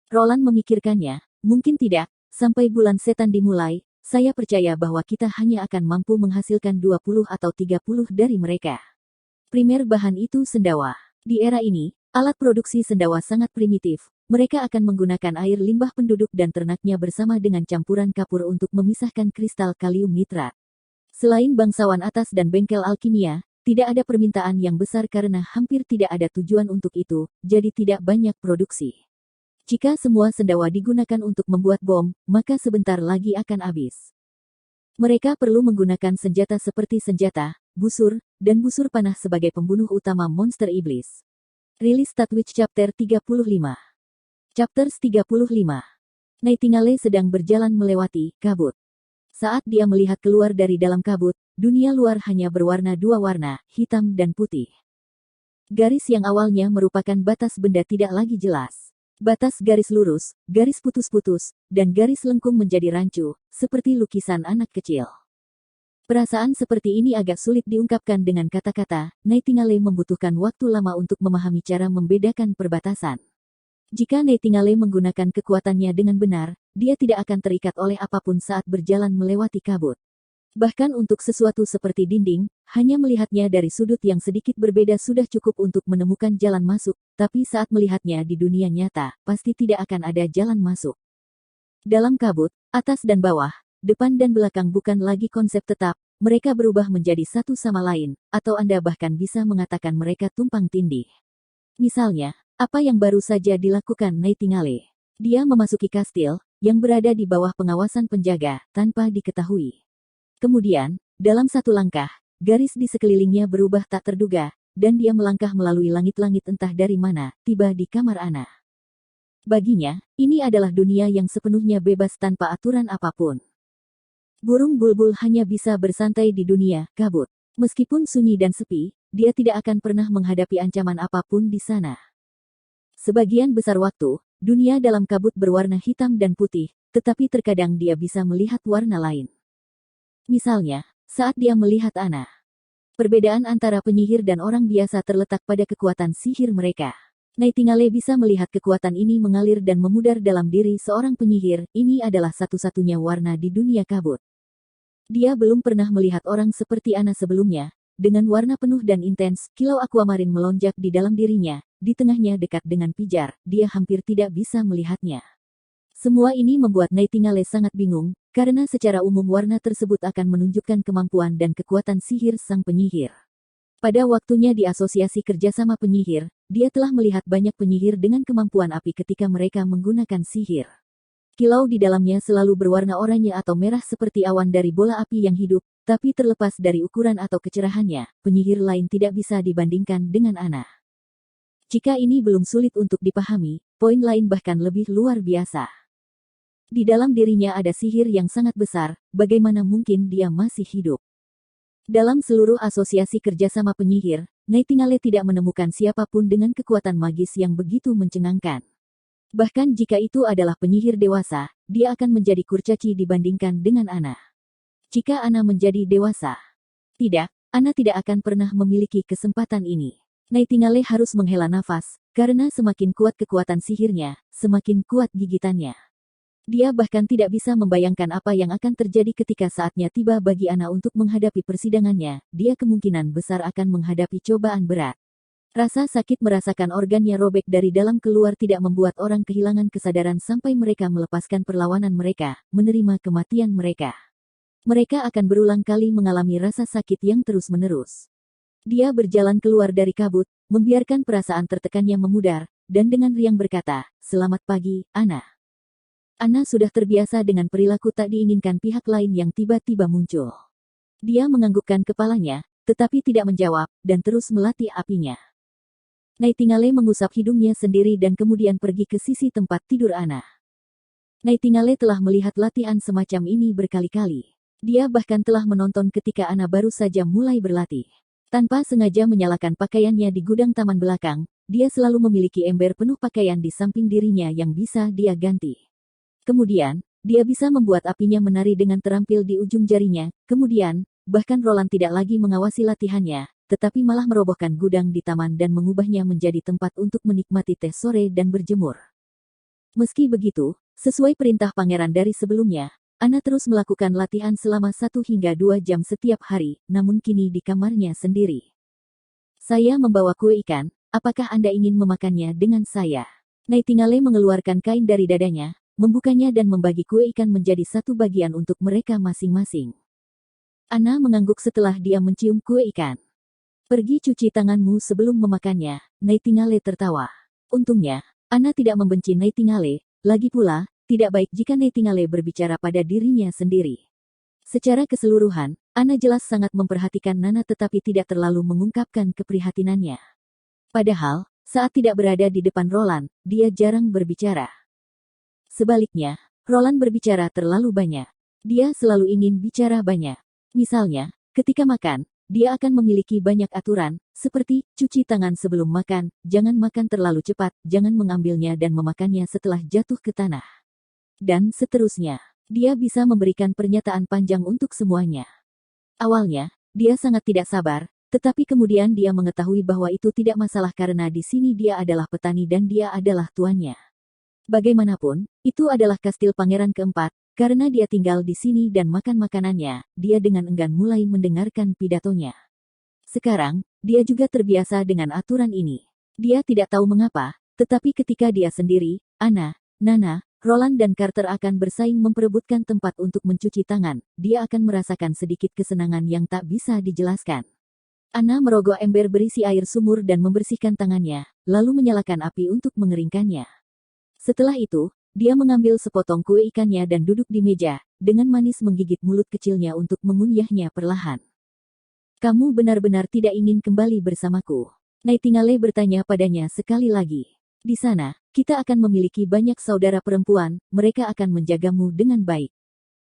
Roland memikirkannya, mungkin tidak, sampai bulan setan dimulai, saya percaya bahwa kita hanya akan mampu menghasilkan 20 atau 30 dari mereka. Primer bahan itu sendawa. Di era ini, alat produksi sendawa sangat primitif. Mereka akan menggunakan air limbah penduduk dan ternaknya bersama dengan campuran kapur untuk memisahkan kristal kalium nitrat. Selain bangsawan atas dan bengkel alkimia, tidak ada permintaan yang besar karena hampir tidak ada tujuan untuk itu, jadi tidak banyak produksi. Jika semua sendawa digunakan untuk membuat bom, maka sebentar lagi akan habis. Mereka perlu menggunakan senjata seperti senjata, busur, dan busur panah sebagai pembunuh utama monster iblis. Rilis Statwitch Chapter 35. Chapters 35. Nightingale sedang berjalan melewati kabut. Saat dia melihat keluar dari dalam kabut, dunia luar hanya berwarna dua warna, hitam dan putih. Garis yang awalnya merupakan batas benda tidak lagi jelas. Batas garis lurus, garis putus-putus, dan garis lengkung menjadi rancu, seperti lukisan anak kecil. Perasaan seperti ini agak sulit diungkapkan dengan kata-kata. Nightingale membutuhkan waktu lama untuk memahami cara membedakan perbatasan. Jika Nightingale menggunakan kekuatannya dengan benar, dia tidak akan terikat oleh apapun saat berjalan melewati kabut. Bahkan untuk sesuatu seperti dinding, hanya melihatnya dari sudut yang sedikit berbeda sudah cukup untuk menemukan jalan masuk, tapi saat melihatnya di dunia nyata, pasti tidak akan ada jalan masuk. Dalam kabut, atas dan bawah, depan dan belakang bukan lagi konsep tetap, mereka berubah menjadi satu sama lain, atau Anda bahkan bisa mengatakan mereka tumpang tindih. Misalnya, apa yang baru saja dilakukan Nightingale? Dia memasuki kastil, yang berada di bawah pengawasan penjaga, tanpa diketahui. Kemudian, dalam satu langkah, garis di sekelilingnya berubah tak terduga, dan dia melangkah melalui langit-langit entah dari mana, tiba di kamar Ana. Baginya, ini adalah dunia yang sepenuhnya bebas tanpa aturan apapun. Burung bulbul hanya bisa bersantai di dunia kabut. Meskipun sunyi dan sepi, dia tidak akan pernah menghadapi ancaman apapun di sana. Sebagian besar waktu, dunia dalam kabut berwarna hitam dan putih, tetapi terkadang dia bisa melihat warna lain. Misalnya, saat dia melihat Ana. Perbedaan antara penyihir dan orang biasa terletak pada kekuatan sihir mereka. Nightingale bisa melihat kekuatan ini mengalir dan memudar dalam diri seorang penyihir. Ini adalah satu-satunya warna di dunia kabut. Dia belum pernah melihat orang seperti Ana sebelumnya. Dengan warna penuh dan intens, kilau aquamarin melonjak di dalam dirinya. Di tengahnya dekat dengan pijar, dia hampir tidak bisa melihatnya. Semua ini membuat Nightingale sangat bingung, karena secara umum warna tersebut akan menunjukkan kemampuan dan kekuatan sihir sang penyihir. Pada waktunya di Asosiasi Kerjasama Penyihir, dia telah melihat banyak penyihir dengan kemampuan api ketika mereka menggunakan sihir. Kilau di dalamnya selalu berwarna oranye atau merah seperti awan dari bola api yang hidup, tapi terlepas dari ukuran atau kecerahannya, penyihir lain tidak bisa dibandingkan dengan Ana. Jika ini belum sulit untuk dipahami, poin lain bahkan lebih luar biasa. Di dalam dirinya ada sihir yang sangat besar, bagaimana mungkin dia masih hidup? Dalam seluruh asosiasi kerjasama penyihir, Nightingale tidak menemukan siapapun dengan kekuatan magis yang begitu mencengangkan. Bahkan jika itu adalah penyihir dewasa, dia akan menjadi kurcaci dibandingkan dengan Ana. Jika Ana menjadi dewasa, Ana tidak akan pernah memiliki kesempatan ini. Nightingale harus menghela nafas, karena semakin kuat kekuatan sihirnya, semakin kuat gigitannya. Dia bahkan tidak bisa membayangkan apa yang akan terjadi ketika saatnya tiba bagi Ana untuk menghadapi persidangannya. Dia kemungkinan besar akan menghadapi cobaan berat. Rasa sakit merasakan organnya robek dari dalam keluar tidak membuat orang kehilangan kesadaran sampai mereka melepaskan perlawanan mereka, menerima kematian mereka. Mereka akan berulang kali mengalami rasa sakit yang terus-menerus. Dia berjalan keluar dari kabut, membiarkan perasaan tertekannya memudar, dan dengan riang berkata, "Selamat pagi, Ana." Ana sudah terbiasa dengan perilaku tak diinginkan pihak lain yang tiba-tiba muncul. Dia menganggukkan kepalanya, tetapi tidak menjawab, dan terus melatih apinya. Nightingale mengusap hidungnya sendiri dan kemudian pergi ke sisi tempat tidur Ana. Nightingale telah melihat latihan semacam ini berkali-kali. Dia bahkan telah menonton ketika Ana baru saja mulai berlatih. Tanpa sengaja menyalakan pakaiannya di gudang taman belakang, dia selalu memiliki ember penuh pakaian di samping dirinya yang bisa dia ganti. Kemudian, dia bisa membuat apinya menari dengan terampil di ujung jarinya. Kemudian, bahkan Roland tidak lagi mengawasi latihannya, tetapi malah merobohkan gudang di taman dan mengubahnya menjadi tempat untuk menikmati teh sore dan berjemur. Meski begitu, sesuai perintah pangeran dari sebelumnya, Ana terus melakukan latihan selama 1 hingga 2 jam setiap hari, namun kini di kamarnya sendiri. "Saya membawa kue ikan, apakah Anda ingin memakannya dengan saya?" Nightingale mengeluarkan kain dari dadanya, membukanya dan membagi kue ikan menjadi 1 bagian untuk mereka masing-masing. Ana mengangguk setelah dia mencium kue ikan. "Pergi cuci tanganmu sebelum memakannya," Nightingale tertawa. Untungnya, Ana tidak membenci Nightingale, lagi pula, tidak baik jika Nightingale berbicara pada dirinya sendiri. Secara keseluruhan, Ana jelas sangat memperhatikan Nana tetapi tidak terlalu mengungkapkan keprihatinannya. Padahal, saat tidak berada di depan Roland, dia jarang berbicara. Sebaliknya, Roland berbicara terlalu banyak. Dia selalu ingin bicara banyak. Misalnya, ketika makan, dia akan memiliki banyak aturan, seperti cuci tangan sebelum makan, jangan makan terlalu cepat, jangan mengambilnya dan memakannya setelah jatuh ke tanah. Dan seterusnya. Dia bisa memberikan pernyataan panjang untuk semuanya. Awalnya, dia sangat tidak sabar, tetapi kemudian dia mengetahui bahwa itu tidak masalah karena di sini dia adalah petani dan dia adalah tuannya. Bagaimanapun, itu adalah kastil pangeran keempat, karena dia tinggal di sini dan makan makanannya, dia dengan enggan mulai mendengarkan pidatonya. Sekarang, dia juga terbiasa dengan aturan ini. Dia tidak tahu mengapa, tetapi ketika dia sendiri, Ana, Nana, Roland dan Carter akan bersaing memperebutkan tempat untuk mencuci tangan, dia akan merasakan sedikit kesenangan yang tak bisa dijelaskan. Ana merogoh ember berisi air sumur dan membersihkan tangannya, lalu menyalakan api untuk mengeringkannya. Setelah itu, dia mengambil sepotong kue ikannya dan duduk di meja, dengan manis menggigit mulut kecilnya untuk mengunyahnya perlahan. "Kamu benar-benar tidak ingin kembali bersamaku?" Nightingale bertanya padanya sekali lagi. "Di sana, kita akan memiliki banyak saudara perempuan, mereka akan menjagamu dengan baik.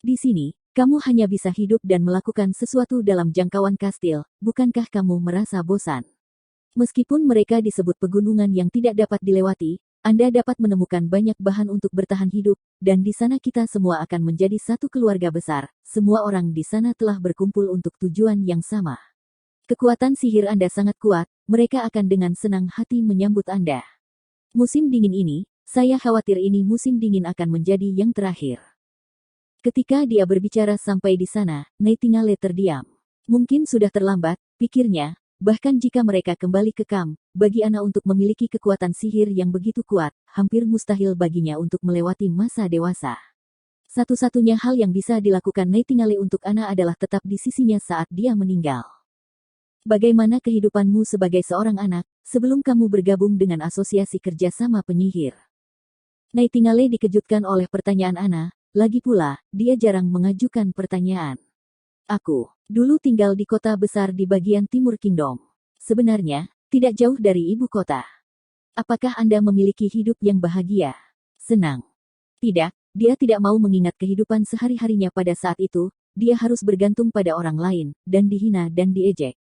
Di sini, kamu hanya bisa hidup dan melakukan sesuatu dalam jangkauan kastil, bukankah kamu merasa bosan? Meskipun mereka disebut pegunungan yang tidak dapat dilewati, Anda dapat menemukan banyak bahan untuk bertahan hidup, dan di sana kita semua akan menjadi satu keluarga besar. Semua orang di sana telah berkumpul untuk tujuan yang sama. Kekuatan sihir Anda sangat kuat, mereka akan dengan senang hati menyambut Anda. Musim dingin ini, saya khawatir ini musim dingin akan menjadi yang terakhir." Ketika dia berbicara sampai di sana, Nightingale terdiam. Mungkin sudah terlambat, pikirnya. Bahkan jika mereka kembali ke kamp, bagi Ana untuk memiliki kekuatan sihir yang begitu kuat, hampir mustahil baginya untuk melewati masa dewasa. Satu-satunya hal yang bisa dilakukan Nightingale untuk Ana adalah tetap di sisinya saat dia meninggal. "Bagaimana kehidupanmu sebagai seorang anak, sebelum kamu bergabung dengan Asosiasi Kerjasama Penyihir?" Nightingale dikejutkan oleh pertanyaan Ana, lagi pula, dia jarang mengajukan pertanyaan. "Aku dulu tinggal di kota besar di bagian timur Kingdom. Sebenarnya, tidak jauh dari ibu kota. Apakah Anda memiliki hidup yang bahagia? Senang?" Tidak, dia tidak mau mengingat kehidupan sehari-harinya pada saat itu, dia harus bergantung pada orang lain, dan dihina dan diejek.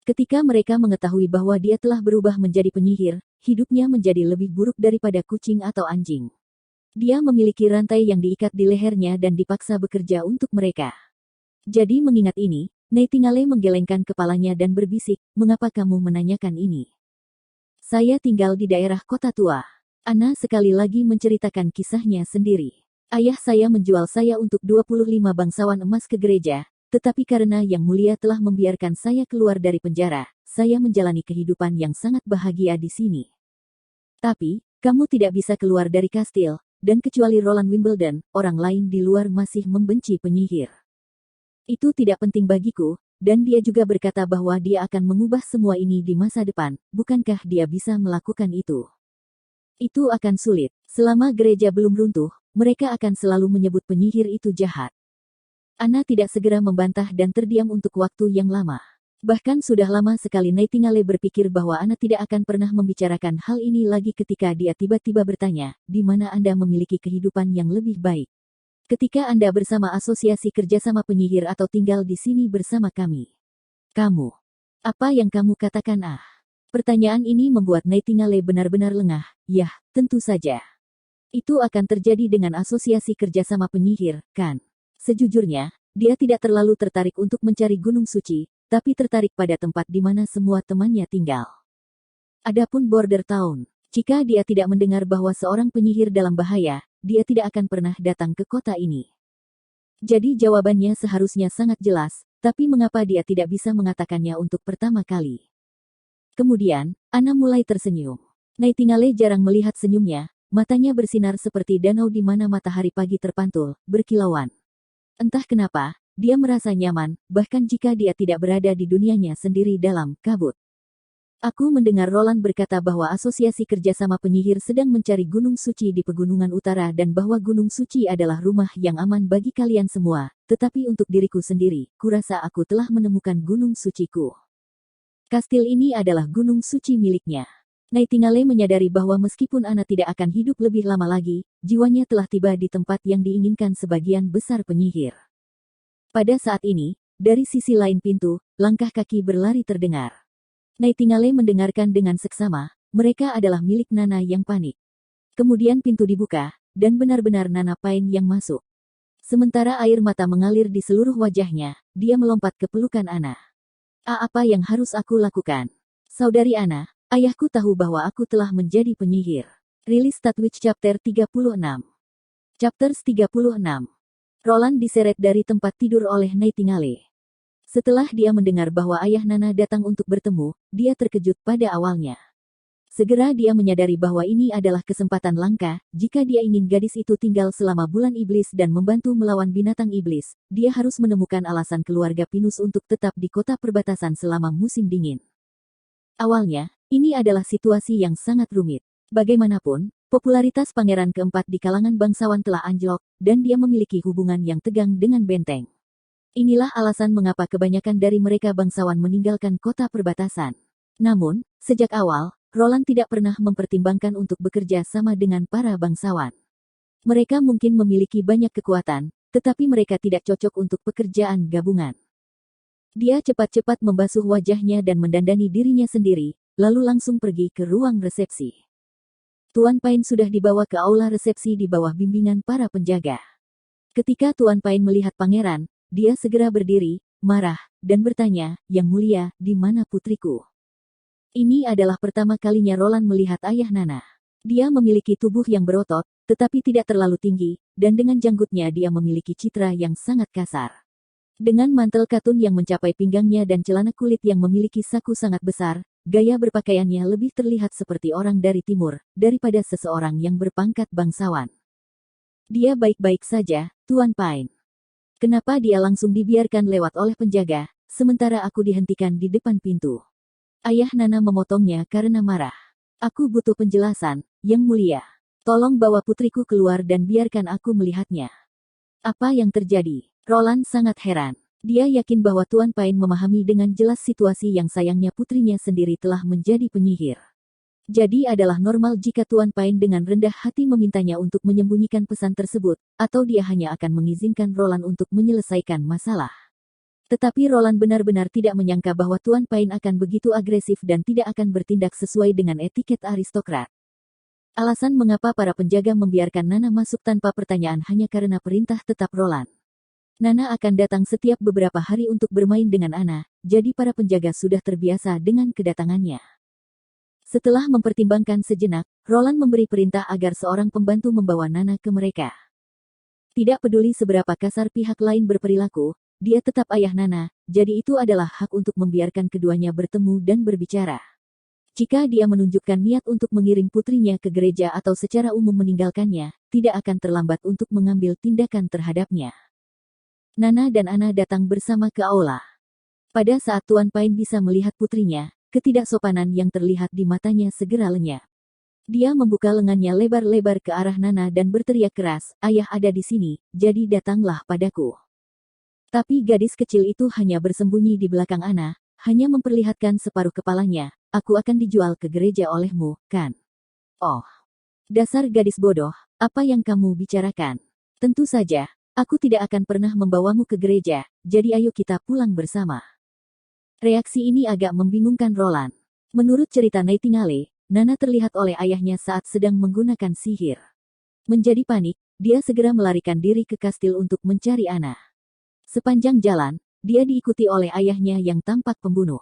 Ketika mereka mengetahui bahwa dia telah berubah menjadi penyihir, hidupnya menjadi lebih buruk daripada kucing atau anjing. Dia memiliki rantai yang diikat di lehernya dan dipaksa bekerja untuk mereka. Jadi mengingat ini, Nightingale menggelengkan kepalanya dan berbisik, "Mengapa kamu menanyakan ini?" "Saya tinggal di daerah kota tua." Ana sekali lagi menceritakan kisahnya sendiri. Ayah saya menjual saya untuk 25 bangsawan emas ke gereja, tetapi karena Yang Mulia telah membiarkan saya keluar dari penjara, saya menjalani kehidupan yang sangat bahagia di sini. Tapi, kamu tidak bisa keluar dari kastil, dan kecuali Roland Wimbledon, orang lain di luar masih membenci penyihir. Itu tidak penting bagiku, dan dia juga berkata bahwa dia akan mengubah semua ini di masa depan. Bukankah dia bisa melakukan itu? Itu akan sulit. Selama gereja belum runtuh, mereka akan selalu menyebut penyihir itu jahat. Ana tidak segera membantah dan terdiam untuk waktu yang lama. Bahkan sudah lama sekali Nightingale berpikir bahwa Ana tidak akan pernah membicarakan hal ini lagi ketika dia tiba-tiba bertanya, di mana Anda memiliki kehidupan yang lebih baik? Ketika Anda bersama Asosiasi Kerjasama Penyihir atau tinggal di sini bersama kami. Kamu. Apa yang kamu katakan? Pertanyaan ini membuat Nightingale benar-benar lengah. Yah, tentu saja. Itu akan terjadi dengan Asosiasi Kerjasama Penyihir, kan? Sejujurnya, dia tidak terlalu tertarik untuk mencari Gunung Suci, tapi tertarik pada tempat di mana semua temannya tinggal. Adapun Border Town, jika dia tidak mendengar bahwa seorang penyihir dalam bahaya, dia tidak akan pernah datang ke kota ini. Jadi jawabannya seharusnya sangat jelas, tapi mengapa dia tidak bisa mengatakannya untuk pertama kali? Kemudian, Ana mulai tersenyum. Nightingale jarang melihat senyumnya, matanya bersinar seperti danau di mana matahari pagi terpantul, berkilauan. Entah kenapa, dia merasa nyaman, bahkan jika dia tidak berada di dunianya sendiri dalam kabut. Aku mendengar Roland berkata bahwa Asosiasi Kerjasama Penyihir sedang mencari Gunung Suci di Pegunungan Utara dan bahwa Gunung Suci adalah rumah yang aman bagi kalian semua, tetapi untuk diriku sendiri, kurasa aku telah menemukan Gunung Suciku. Kastil ini adalah Gunung Suci miliknya. Nightingale menyadari bahwa meskipun Ana tidak akan hidup lebih lama lagi, jiwanya telah tiba di tempat yang diinginkan sebagian besar penyihir. Pada saat ini, dari sisi lain pintu, langkah kaki berlari terdengar. Nightingale mendengarkan dengan seksama, mereka adalah milik Nana yang panik. Kemudian pintu dibuka, dan benar-benar Nana Pine yang masuk. Sementara air mata mengalir di seluruh wajahnya, dia melompat ke pelukan Ana. Apa yang harus aku lakukan? Saudari Ana, ayahku tahu bahwa aku telah menjadi penyihir. Rilis Statwitch Chapter 36. Chapters 36. Roland diseret dari tempat tidur oleh Nightingale. Setelah dia mendengar bahwa ayah Nana datang untuk bertemu, dia terkejut pada awalnya. Segera dia menyadari bahwa ini adalah kesempatan langka, jika dia ingin gadis itu tinggal selama bulan iblis dan membantu melawan binatang iblis, dia harus menemukan alasan keluarga Pinus untuk tetap di kota perbatasan selama musim dingin. Awalnya, ini adalah situasi yang sangat rumit. Bagaimanapun, popularitas pangeran keempat di kalangan bangsawan telah anjlok, dan dia memiliki hubungan yang tegang dengan benteng. Inilah alasan mengapa kebanyakan dari mereka bangsawan meninggalkan kota perbatasan. Namun, sejak awal, Roland tidak pernah mempertimbangkan untuk bekerja sama dengan para bangsawan. Mereka mungkin memiliki banyak kekuatan, tetapi mereka tidak cocok untuk pekerjaan gabungan. Dia cepat-cepat membasuh wajahnya dan mendandani dirinya sendiri, lalu langsung pergi ke ruang resepsi. Tuan Pine sudah dibawa ke aula resepsi di bawah bimbingan para penjaga. Ketika Tuan Pine melihat pangeran, dia segera berdiri, marah, dan bertanya, Yang Mulia, di mana putriku? Ini adalah pertama kalinya Roland melihat ayah Nana. Dia memiliki tubuh yang berotot, tetapi tidak terlalu tinggi, dan dengan janggutnya dia memiliki citra yang sangat kasar. Dengan mantel katun yang mencapai pinggangnya dan celana kulit yang memiliki saku sangat besar, gaya berpakaiannya lebih terlihat seperti orang dari timur, daripada seseorang yang berpangkat bangsawan. Dia baik-baik saja, Tuan Pine. Kenapa dia langsung dibiarkan lewat oleh penjaga, sementara aku dihentikan di depan pintu? Ayah Nana memotongnya karena marah. Aku butuh penjelasan, Yang Mulia. Tolong bawa putriku keluar dan biarkan aku melihatnya. Apa yang terjadi? Roland sangat heran. Dia yakin bahwa Tuan Pine memahami dengan jelas situasi yang sayangnya putrinya sendiri telah menjadi penyihir. Jadi adalah normal jika Tuan Pine dengan rendah hati memintanya untuk menyembunyikan pesan tersebut, atau dia hanya akan mengizinkan Roland untuk menyelesaikan masalah. Tetapi Roland benar-benar tidak menyangka bahwa Tuan Pine akan begitu agresif dan tidak akan bertindak sesuai dengan etiket aristokrat. Alasan mengapa para penjaga membiarkan Nana masuk tanpa pertanyaan hanya karena perintah tetap Roland. Nana akan datang setiap beberapa hari untuk bermain dengan Ana, jadi para penjaga sudah terbiasa dengan kedatangannya. Setelah mempertimbangkan sejenak, Roland memberi perintah agar seorang pembantu membawa Nana ke mereka. Tidak peduli seberapa kasar pihak lain berperilaku, dia tetap ayah Nana, jadi itu adalah hak untuk membiarkan keduanya bertemu dan berbicara. Jika dia menunjukkan niat untuk mengirim putrinya ke gereja atau secara umum meninggalkannya, tidak akan terlambat untuk mengambil tindakan terhadapnya. Nana dan Ana datang bersama ke aula. Pada saat Tuan Pain bisa melihat putrinya, ketidaksopanan yang terlihat di matanya segera lenyap. Dia membuka lengannya lebar-lebar ke arah Nana dan berteriak keras, "Ayah ada di sini, jadi datanglah padaku." Tapi gadis kecil itu hanya bersembunyi di belakang Ana, hanya memperlihatkan separuh kepalanya. "Aku akan dijual ke gereja olehmu, kan?" "Oh, dasar gadis bodoh, apa yang kamu bicarakan? Tentu saja, aku tidak akan pernah membawamu ke gereja, jadi ayo kita pulang bersama." Reaksi ini agak membingungkan Roland. Menurut cerita Nightingale, Nana terlihat oleh ayahnya saat sedang menggunakan sihir. Menjadi panik, dia segera melarikan diri ke kastil untuk mencari Ana. Sepanjang jalan, dia diikuti oleh ayahnya yang tampak pembunuh.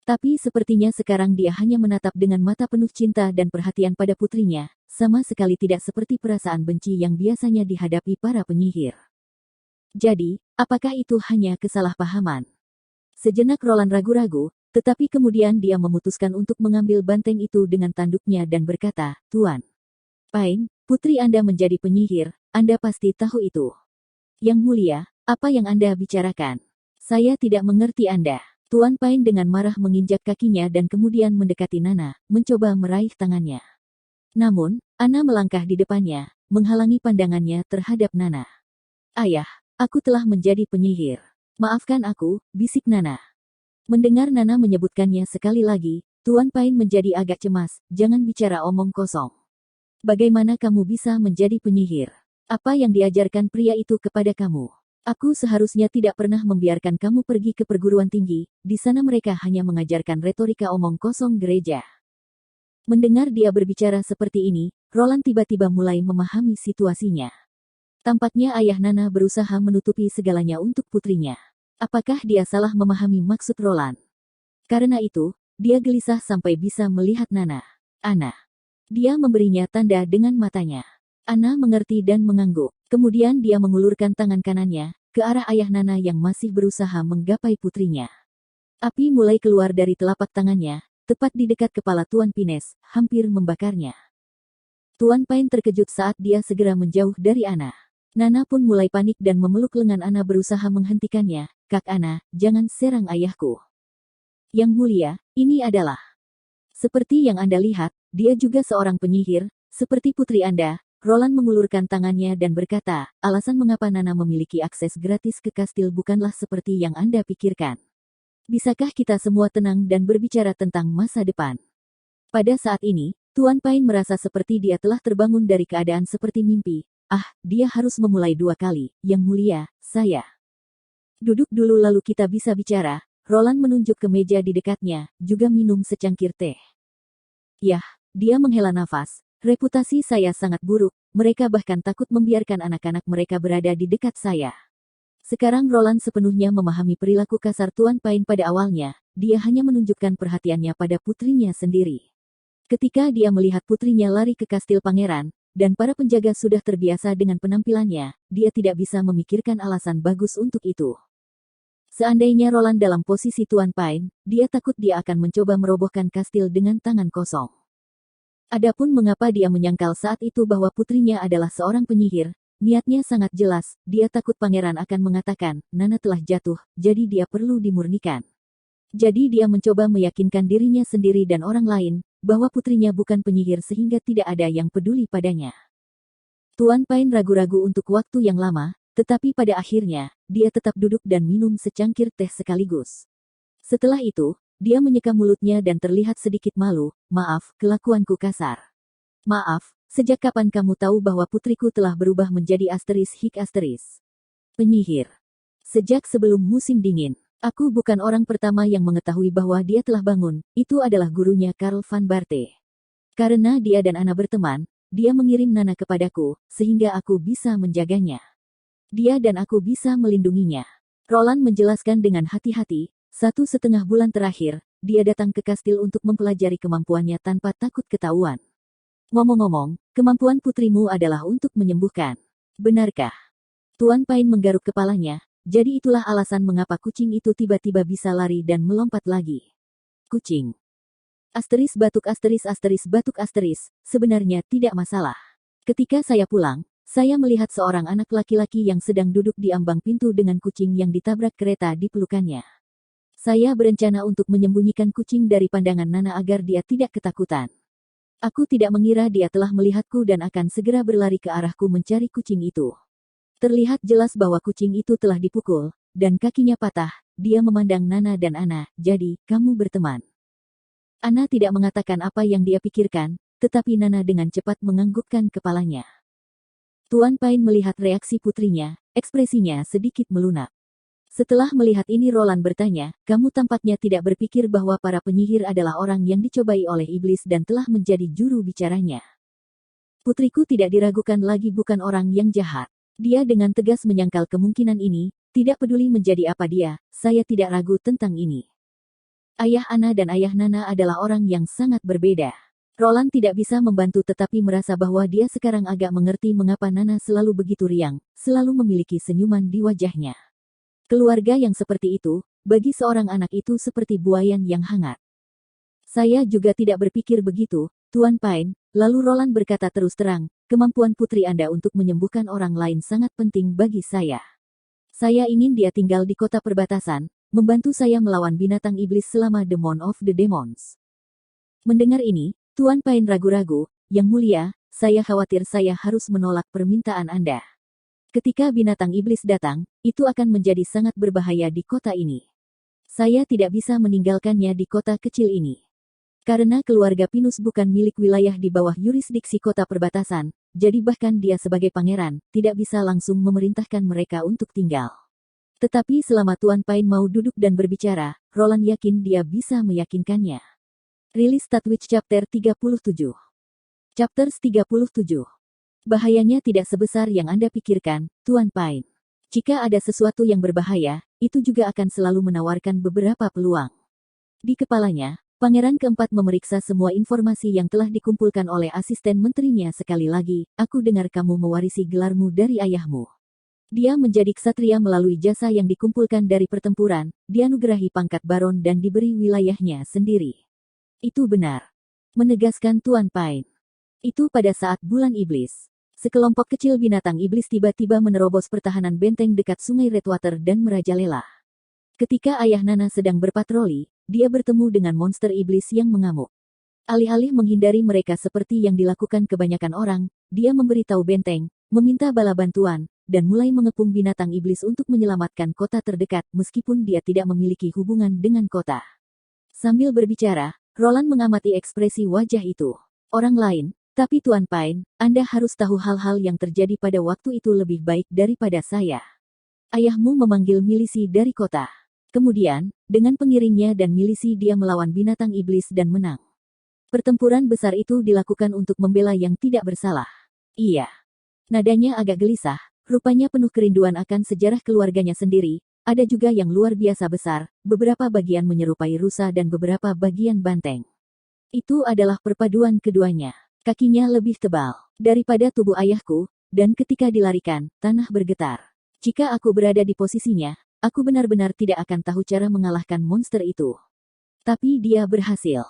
Tapi sepertinya sekarang dia hanya menatap dengan mata penuh cinta dan perhatian pada putrinya, sama sekali tidak seperti perasaan benci yang biasanya dihadapi para penyihir. Jadi, apakah itu hanya kesalahpahaman? Sejenak Roland ragu-ragu, tetapi kemudian dia memutuskan untuk mengambil banteng itu dengan tanduknya dan berkata, "Tuan Pain, putri Anda menjadi penyihir, Anda pasti tahu itu." "Yang mulia, apa yang Anda bicarakan? Saya tidak mengerti Anda." Tuan Pain dengan marah menginjak kakinya dan kemudian mendekati Nana, mencoba meraih tangannya. Namun, Ana melangkah di depannya, menghalangi pandangannya terhadap Nana. "Ayah, aku telah menjadi penyihir. Maafkan aku," bisik Nana. Mendengar Nana menyebutkannya sekali lagi, Tuan Pain menjadi agak cemas. "Jangan bicara omong kosong. Bagaimana kamu bisa menjadi penyihir? Apa yang diajarkan pria itu kepada kamu? Aku seharusnya tidak pernah membiarkan kamu pergi ke perguruan tinggi, di sana mereka hanya mengajarkan retorika omong kosong gereja." Mendengar dia berbicara seperti ini, Roland tiba-tiba mulai memahami situasinya. Tampaknya ayah Nana berusaha menutupi segalanya untuk putrinya. Apakah dia salah memahami maksud Roland? Karena itu, dia gelisah sampai bisa melihat Nana. "Ana." Dia memberinya tanda dengan matanya. Ana mengerti dan mengangguk. Kemudian dia mengulurkan tangan kanannya ke arah ayah Nana yang masih berusaha menggapai putrinya. Api mulai keluar dari telapak tangannya, tepat di dekat kepala Tuan Pines, hampir membakarnya. Tuan Pain terkejut saat dia segera menjauh dari Ana. Nana pun mulai panik dan memeluk lengan Ana berusaha menghentikannya. "Kak Ana, jangan serang ayahku." "Yang mulia, ini adalah..." "Seperti yang Anda lihat, dia juga seorang penyihir, seperti putri Anda." Roland mengulurkan tangannya dan berkata, "Alasan mengapa Nana memiliki akses gratis ke kastil bukanlah seperti yang Anda pikirkan. Bisakah kita semua tenang dan berbicara tentang masa depan?" Pada saat ini, Tuan Pain merasa seperti dia telah terbangun dari keadaan seperti mimpi. Dia harus memulai 2 kali. "Yang mulia, saya..." "Duduk dulu lalu kita bisa bicara." Roland menunjuk ke meja di dekatnya, juga minum secangkir teh. "Yah," dia menghela nafas, "reputasi saya sangat buruk, mereka bahkan takut membiarkan anak-anak mereka berada di dekat saya." Sekarang Roland sepenuhnya memahami perilaku kasar Tuan Pain pada awalnya, dia hanya menunjukkan perhatiannya pada putrinya sendiri. Ketika dia melihat putrinya lari ke kastil pangeran, dan para penjaga sudah terbiasa dengan penampilannya, dia tidak bisa memikirkan alasan bagus untuk itu. Seandainya Roland dalam posisi Tuan Pain, dia takut dia akan mencoba merobohkan kastil dengan tangan kosong. Adapun mengapa dia menyangkal saat itu bahwa putrinya adalah seorang penyihir, niatnya sangat jelas, dia takut pangeran akan mengatakan, "Nana telah jatuh, jadi dia perlu dimurnikan." Jadi dia mencoba meyakinkan dirinya sendiri dan orang lain, bahwa putrinya bukan penyihir sehingga tidak ada yang peduli padanya. Tuan Pain ragu-ragu untuk waktu yang lama, tetapi pada akhirnya, dia tetap duduk dan minum secangkir teh sekaligus. Setelah itu, dia menyeka mulutnya dan terlihat sedikit malu. "Maaf, kelakuanku kasar. Maaf, sejak kapan kamu tahu bahwa putriku telah berubah menjadi ****Penyihir. Sejak sebelum musim dingin. Aku bukan orang pertama yang mengetahui bahwa dia telah bangun, itu adalah gurunya Karl van Barte. Karena dia dan Ana berteman, dia mengirim Nana kepadaku, sehingga aku bisa menjaganya. Dia dan aku bisa melindunginya." Roland menjelaskan dengan hati-hati, 1,5 bulan terakhir, dia datang ke kastil untuk mempelajari kemampuannya tanpa takut ketahuan. "Ngomong-ngomong, kemampuan putrimu adalah untuk menyembuhkan. Benarkah?" Tuan Pain menggaruk kepalanya, jadi itulah alasan mengapa kucing itu tiba-tiba bisa lari dan melompat lagi. Kucing. Asteris batuk asteris, sebenarnya tidak masalah. Ketika saya pulang, saya melihat seorang anak laki-laki yang sedang duduk di ambang pintu dengan kucing yang ditabrak kereta di pelukannya. Saya berencana untuk menyembunyikan kucing dari pandangan Nana agar dia tidak ketakutan. Aku tidak mengira dia telah melihatku dan akan segera berlari ke arahku mencari kucing itu. Terlihat jelas bahwa kucing itu telah dipukul, dan kakinya patah. Dia memandang Nana dan Ana, jadi, kamu berteman. Ana tidak mengatakan apa yang dia pikirkan, tetapi Nana dengan cepat menganggukkan kepalanya. Tuan Pain melihat reaksi putrinya, ekspresinya sedikit melunak. Setelah melihat ini Roland bertanya, kamu tampaknya tidak berpikir bahwa para penyihir adalah orang yang dicobai oleh iblis dan telah menjadi juru bicaranya. Putriku tidak diragukan lagi bukan orang yang jahat. Dia dengan tegas menyangkal kemungkinan ini, tidak peduli menjadi apa dia, saya tidak ragu tentang ini. Ayah Ana dan ayah Nana adalah orang yang sangat berbeda. Roland tidak bisa membantu tetapi merasa bahwa dia sekarang agak mengerti mengapa Nana selalu begitu riang, selalu memiliki senyuman di wajahnya. Keluarga yang seperti itu, bagi seorang anak itu seperti buayan yang hangat. Saya juga tidak berpikir begitu, Tuan Pain, lalu Roland berkata terus terang, kemampuan putri Anda untuk menyembuhkan orang lain sangat penting bagi saya. Saya ingin dia tinggal di kota perbatasan, membantu saya melawan binatang iblis selama Demon of the Demons. Mendengar ini, Tuan Pain ragu-ragu, Yang Mulia, saya khawatir saya harus menolak permintaan Anda. Ketika binatang iblis datang, itu akan menjadi sangat berbahaya di kota ini. Saya tidak bisa meninggalkannya di kota kecil ini. Karena keluarga Pinus bukan milik wilayah di bawah yurisdiksi kota perbatasan, jadi bahkan dia sebagai pangeran, tidak bisa langsung memerintahkan mereka untuk tinggal. Tetapi selama Tuan Pain mau duduk dan berbicara, Roland yakin dia bisa meyakinkannya. Rilis Statwitch Chapter 37. Chapter 37. Bahayanya tidak sebesar yang Anda pikirkan, Tuan Pain. Jika ada sesuatu yang berbahaya, itu juga akan selalu menawarkan beberapa peluang. Di kepalanya, Pangeran keempat memeriksa semua informasi yang telah dikumpulkan oleh asisten menterinya sekali lagi, aku dengar kamu mewarisi gelarmu dari ayahmu. Dia menjadi ksatria melalui jasa yang dikumpulkan dari pertempuran, dianugerahi pangkat baron dan diberi wilayahnya sendiri. Itu benar. Menegaskan Tuan Pain. Itu pada saat bulan iblis. Sekelompok kecil binatang iblis tiba-tiba menerobos pertahanan benteng dekat sungai Redwater dan merajalela. Ketika ayah Nana sedang berpatroli, dia bertemu dengan monster iblis yang mengamuk. Alih-alih menghindari mereka seperti yang dilakukan kebanyakan orang, dia memberitahu benteng, meminta bala bantuan, dan mulai mengepung binatang iblis untuk menyelamatkan kota terdekat meskipun dia tidak memiliki hubungan dengan kota. Sambil berbicara, Roland mengamati ekspresi wajah itu. Orang lain, tapi Tuan Pain, Anda harus tahu hal-hal yang terjadi pada waktu itu lebih baik daripada saya. Ayahmu memanggil milisi dari kota. Kemudian, dengan pengiringnya dan milisi dia melawan binatang iblis dan menang. Pertempuran besar itu dilakukan untuk membela yang tidak bersalah. Iya. Nadanya agak gelisah, rupanya penuh kerinduan akan sejarah keluarganya sendiri, ada juga yang luar biasa besar, beberapa bagian menyerupai rusa dan beberapa bagian banteng. Itu adalah perpaduan keduanya. Kakinya lebih tebal daripada tubuh ayahku, dan ketika dilarikan, tanah bergetar. Jika aku berada di posisinya, aku benar-benar tidak akan tahu cara mengalahkan monster itu. Tapi dia berhasil.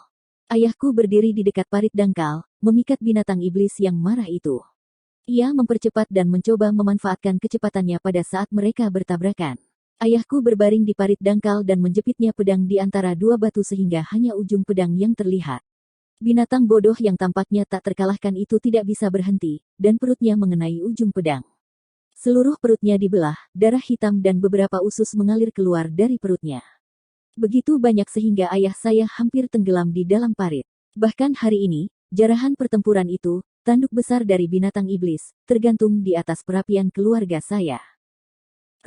Ayahku berdiri di dekat parit dangkal, memikat binatang iblis yang marah itu. Ia mempercepat dan mencoba memanfaatkan kecepatannya pada saat mereka bertabrakan. Ayahku berbaring di parit dangkal dan menjepitnya pedang di antara dua batu sehingga hanya ujung pedang yang terlihat. Binatang bodoh yang tampaknya tak terkalahkan itu tidak bisa berhenti, dan perutnya mengenai ujung pedang. Seluruh perutnya dibelah, darah hitam dan beberapa usus mengalir keluar dari perutnya. Begitu banyak sehingga ayah saya hampir tenggelam di dalam parit. Bahkan hari ini, jarahan pertempuran itu, tanduk besar dari binatang iblis, tergantung di atas perapian keluarga saya.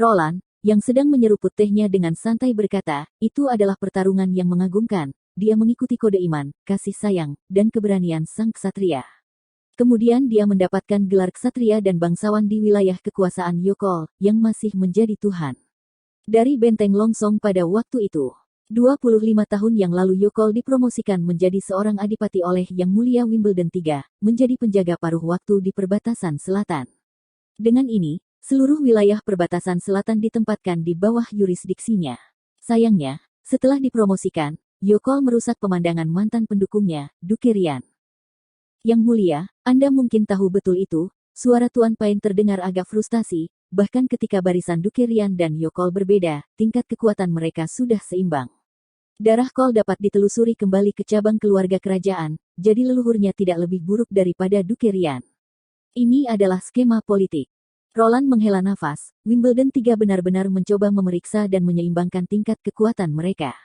Roland, yang sedang menyeruput tehnya dengan santai berkata, itu adalah pertarungan yang mengagumkan. Dia mengikuti kode iman, kasih sayang, dan keberanian sang ksatria. Kemudian dia mendapatkan gelar ksatria dan bangsawan di wilayah kekuasaan Yokol, yang masih menjadi Tuhan. Dari benteng Longsong pada waktu itu, 25 tahun yang lalu Yokol dipromosikan menjadi seorang adipati oleh Yang Mulia Wimbledon III, menjadi penjaga paruh waktu di perbatasan selatan. Dengan ini, Seluruh wilayah perbatasan selatan ditempatkan di bawah yurisdiksinya. Sayangnya, setelah dipromosikan, Yokol merusak pemandangan mantan pendukungnya, Duke Ryan. Yang mulia, Anda mungkin tahu betul itu, suara Tuan Paine terdengar agak frustasi, bahkan ketika barisan Duke Ryan dan Yokol berbeda, tingkat kekuatan mereka sudah seimbang. Darah Kol dapat ditelusuri kembali ke cabang keluarga kerajaan, jadi leluhurnya tidak lebih buruk daripada Duke Ryan. Ini adalah skema politik. Roland menghela nafas, Wimbledon 3 benar-benar mencoba memeriksa dan menyeimbangkan tingkat kekuatan mereka.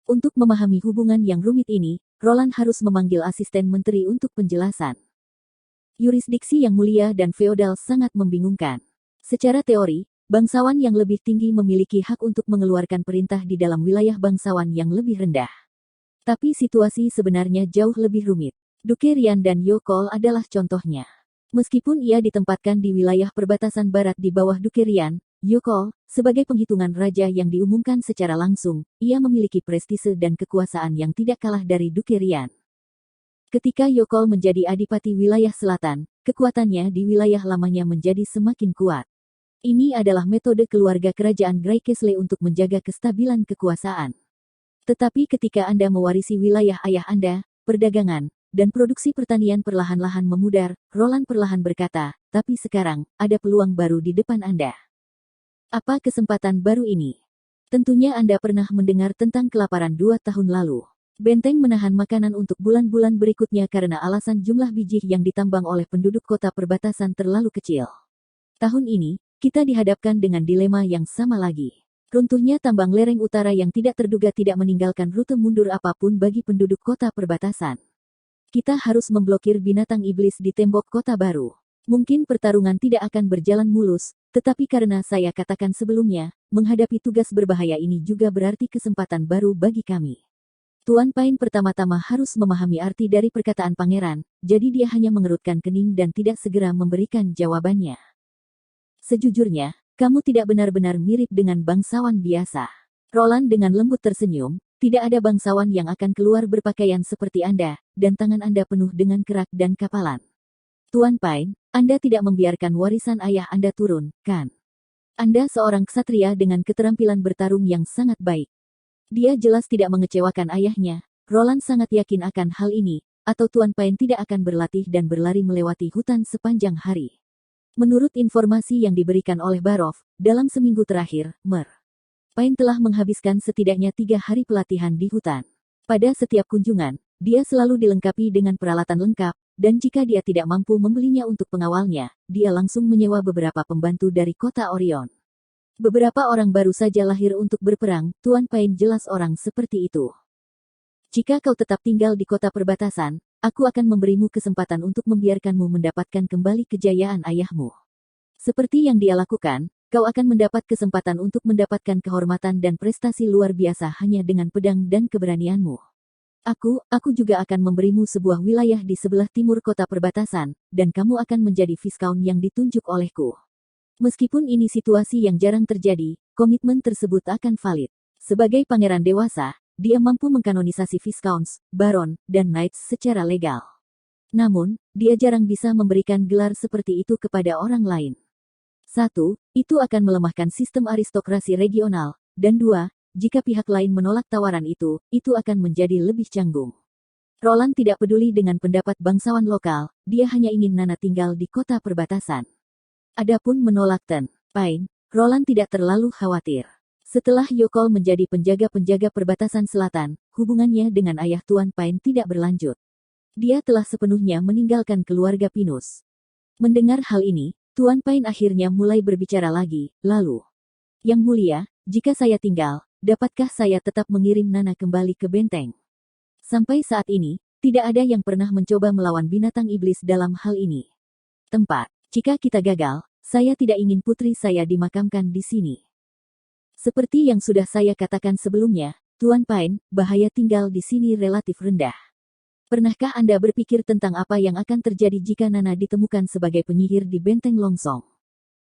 Untuk memahami hubungan yang rumit ini, Roland harus memanggil asisten menteri untuk penjelasan. Yurisdiksi yang mulia dan feodal sangat membingungkan. Secara teori, bangsawan yang lebih tinggi memiliki hak untuk mengeluarkan perintah di dalam wilayah bangsawan yang lebih rendah. Tapi situasi sebenarnya jauh lebih rumit. Duke Ryan dan Yokol adalah contohnya. Meskipun ia ditempatkan di wilayah perbatasan barat di bawah Duke Ryan, Yokol, sebagai penghitungan raja yang diumumkan secara langsung, ia memiliki prestise dan kekuasaan yang tidak kalah dari Duke Ryan. Ketika Yokol menjadi adipati wilayah selatan, kekuatannya di wilayah lamanya menjadi semakin kuat. Ini adalah metode keluarga kerajaan Gray-Kesle untuk menjaga kestabilan kekuasaan. Tetapi ketika Anda mewarisi wilayah ayah Anda, perdagangan, dan produksi pertanian perlahan-lahan memudar, Roland perlahan berkata, tapi sekarang, ada peluang baru di depan Anda. Apa kesempatan baru ini? Tentunya Anda pernah mendengar tentang kelaparan 2 tahun lalu. Benteng menahan makanan untuk bulan-bulan berikutnya karena alasan jumlah biji yang ditambang oleh penduduk kota perbatasan terlalu kecil. Tahun ini, kita dihadapkan dengan dilema yang sama lagi. Runtuhnya tambang lereng utara yang tidak terduga tidak meninggalkan rute mundur apapun bagi penduduk kota perbatasan. Kita harus memblokir binatang iblis di tembok kota baru. Mungkin pertarungan tidak akan berjalan mulus, tetapi karena saya katakan sebelumnya, menghadapi tugas berbahaya ini juga berarti kesempatan baru bagi kami. Tuan Paine pertama-tama harus memahami arti dari perkataan pangeran, jadi dia hanya mengerutkan kening dan tidak segera memberikan jawabannya. Sejujurnya, kamu tidak benar-benar mirip dengan bangsawan biasa. Roland dengan lembut tersenyum, tidak ada bangsawan yang akan keluar berpakaian seperti Anda, dan tangan Anda penuh dengan kerak dan kapalan. Tuan Paine, Anda tidak membiarkan warisan ayah Anda turun, kan? Anda seorang ksatria dengan keterampilan bertarung yang sangat baik. Dia jelas tidak mengecewakan ayahnya. Roland sangat yakin akan hal ini, atau Tuan Paine tidak akan berlatih dan berlari melewati hutan sepanjang hari. Menurut informasi yang diberikan oleh Barov, dalam seminggu terakhir, Paine telah menghabiskan setidaknya 3 hari pelatihan di hutan. Pada setiap kunjungan, dia selalu dilengkapi dengan peralatan lengkap, dan jika dia tidak mampu membelinya untuk pengawalnya, dia langsung menyewa beberapa pembantu dari kota Orion. Beberapa orang baru saja lahir untuk berperang, Tuan Paine jelas orang seperti itu. Jika kau tetap tinggal di kota perbatasan, aku akan memberimu kesempatan untuk membiarkanmu mendapatkan kembali kejayaan ayahmu. Seperti yang dia lakukan, kau akan mendapat kesempatan untuk mendapatkan kehormatan dan prestasi luar biasa hanya dengan pedang dan keberanianmu. Aku juga akan memberimu sebuah wilayah di sebelah timur kota perbatasan, dan kamu akan menjadi Viscount yang ditunjuk olehku. Meskipun ini situasi yang jarang terjadi, komitmen tersebut akan valid. Sebagai pangeran dewasa, dia mampu mengkanonisasi Viscounts, Baron, dan Knights secara legal. Namun, dia jarang bisa memberikan gelar seperti itu kepada orang lain. 1. Itu akan melemahkan sistem aristokrasi regional, dan 2. Jika pihak lain menolak tawaran itu akan menjadi lebih canggung. Roland tidak peduli dengan pendapat bangsawan lokal, dia hanya ingin Nana tinggal di kota perbatasan. Adapun menolak Tuan Paine, Roland tidak terlalu khawatir. Setelah Yokol menjadi penjaga-penjaga perbatasan selatan, hubungannya dengan ayah Tuan Paine tidak berlanjut. Dia telah sepenuhnya meninggalkan keluarga Pinus. Mendengar hal ini, Tuan Paine akhirnya mulai berbicara lagi, lalu. Yang mulia, jika saya tinggal, dapatkah saya tetap mengirim Nana kembali ke benteng? Sampai saat ini, tidak ada yang pernah mencoba melawan binatang iblis dalam hal ini. Tempat, jika kita gagal, saya tidak ingin putri saya dimakamkan di sini. Seperti yang sudah saya katakan sebelumnya, Tuan Paine, bahaya tinggal di sini relatif rendah. Pernahkah Anda berpikir tentang apa yang akan terjadi jika Nana ditemukan sebagai penyihir di benteng Longsong?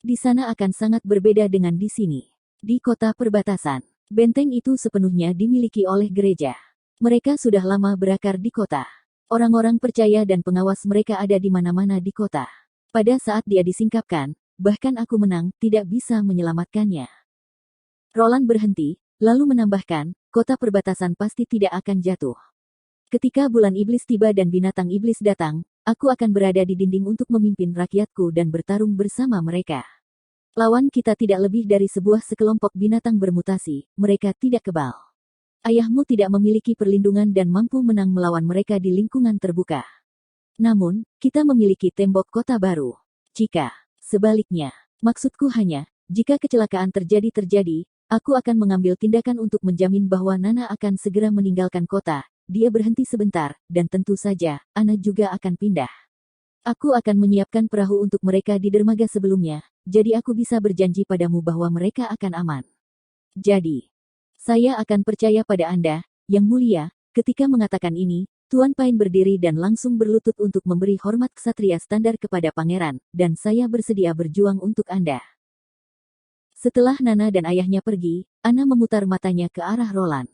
Di sana akan sangat berbeda dengan di sini. Di kota perbatasan, benteng itu sepenuhnya dimiliki oleh gereja. Mereka sudah lama berakar di kota. Orang-orang percaya dan pengawas mereka ada di mana-mana di kota. Pada saat dia disingkapkan, bahkan aku menang, tidak bisa menyelamatkannya. Roland berhenti, lalu menambahkan, kota perbatasan pasti tidak akan jatuh. Ketika bulan iblis tiba dan binatang iblis datang, aku akan berada di dinding untuk memimpin rakyatku dan bertarung bersama mereka. Lawan kita tidak lebih dari sebuah sekelompok binatang bermutasi, mereka tidak kebal. Ayahmu tidak memiliki perlindungan dan mampu menang melawan mereka di lingkungan terbuka. Namun, kita memiliki tembok kota baru. Jika, sebaliknya, maksudku hanya, jika kecelakaan terjadi, aku akan mengambil tindakan untuk menjamin bahwa Nana akan segera meninggalkan kota. Dia berhenti sebentar, dan tentu saja, Ana juga akan pindah. Aku akan menyiapkan perahu untuk mereka di dermaga sebelumnya, jadi aku bisa berjanji padamu bahwa mereka akan aman. Jadi, saya akan percaya pada Anda, Yang Mulia. Ketika mengatakan ini, Tuan Pain berdiri dan langsung berlutut untuk memberi hormat ksatria standar kepada pangeran, dan saya bersedia berjuang untuk Anda. Setelah Nana dan ayahnya pergi, Ana memutar matanya ke arah Roland.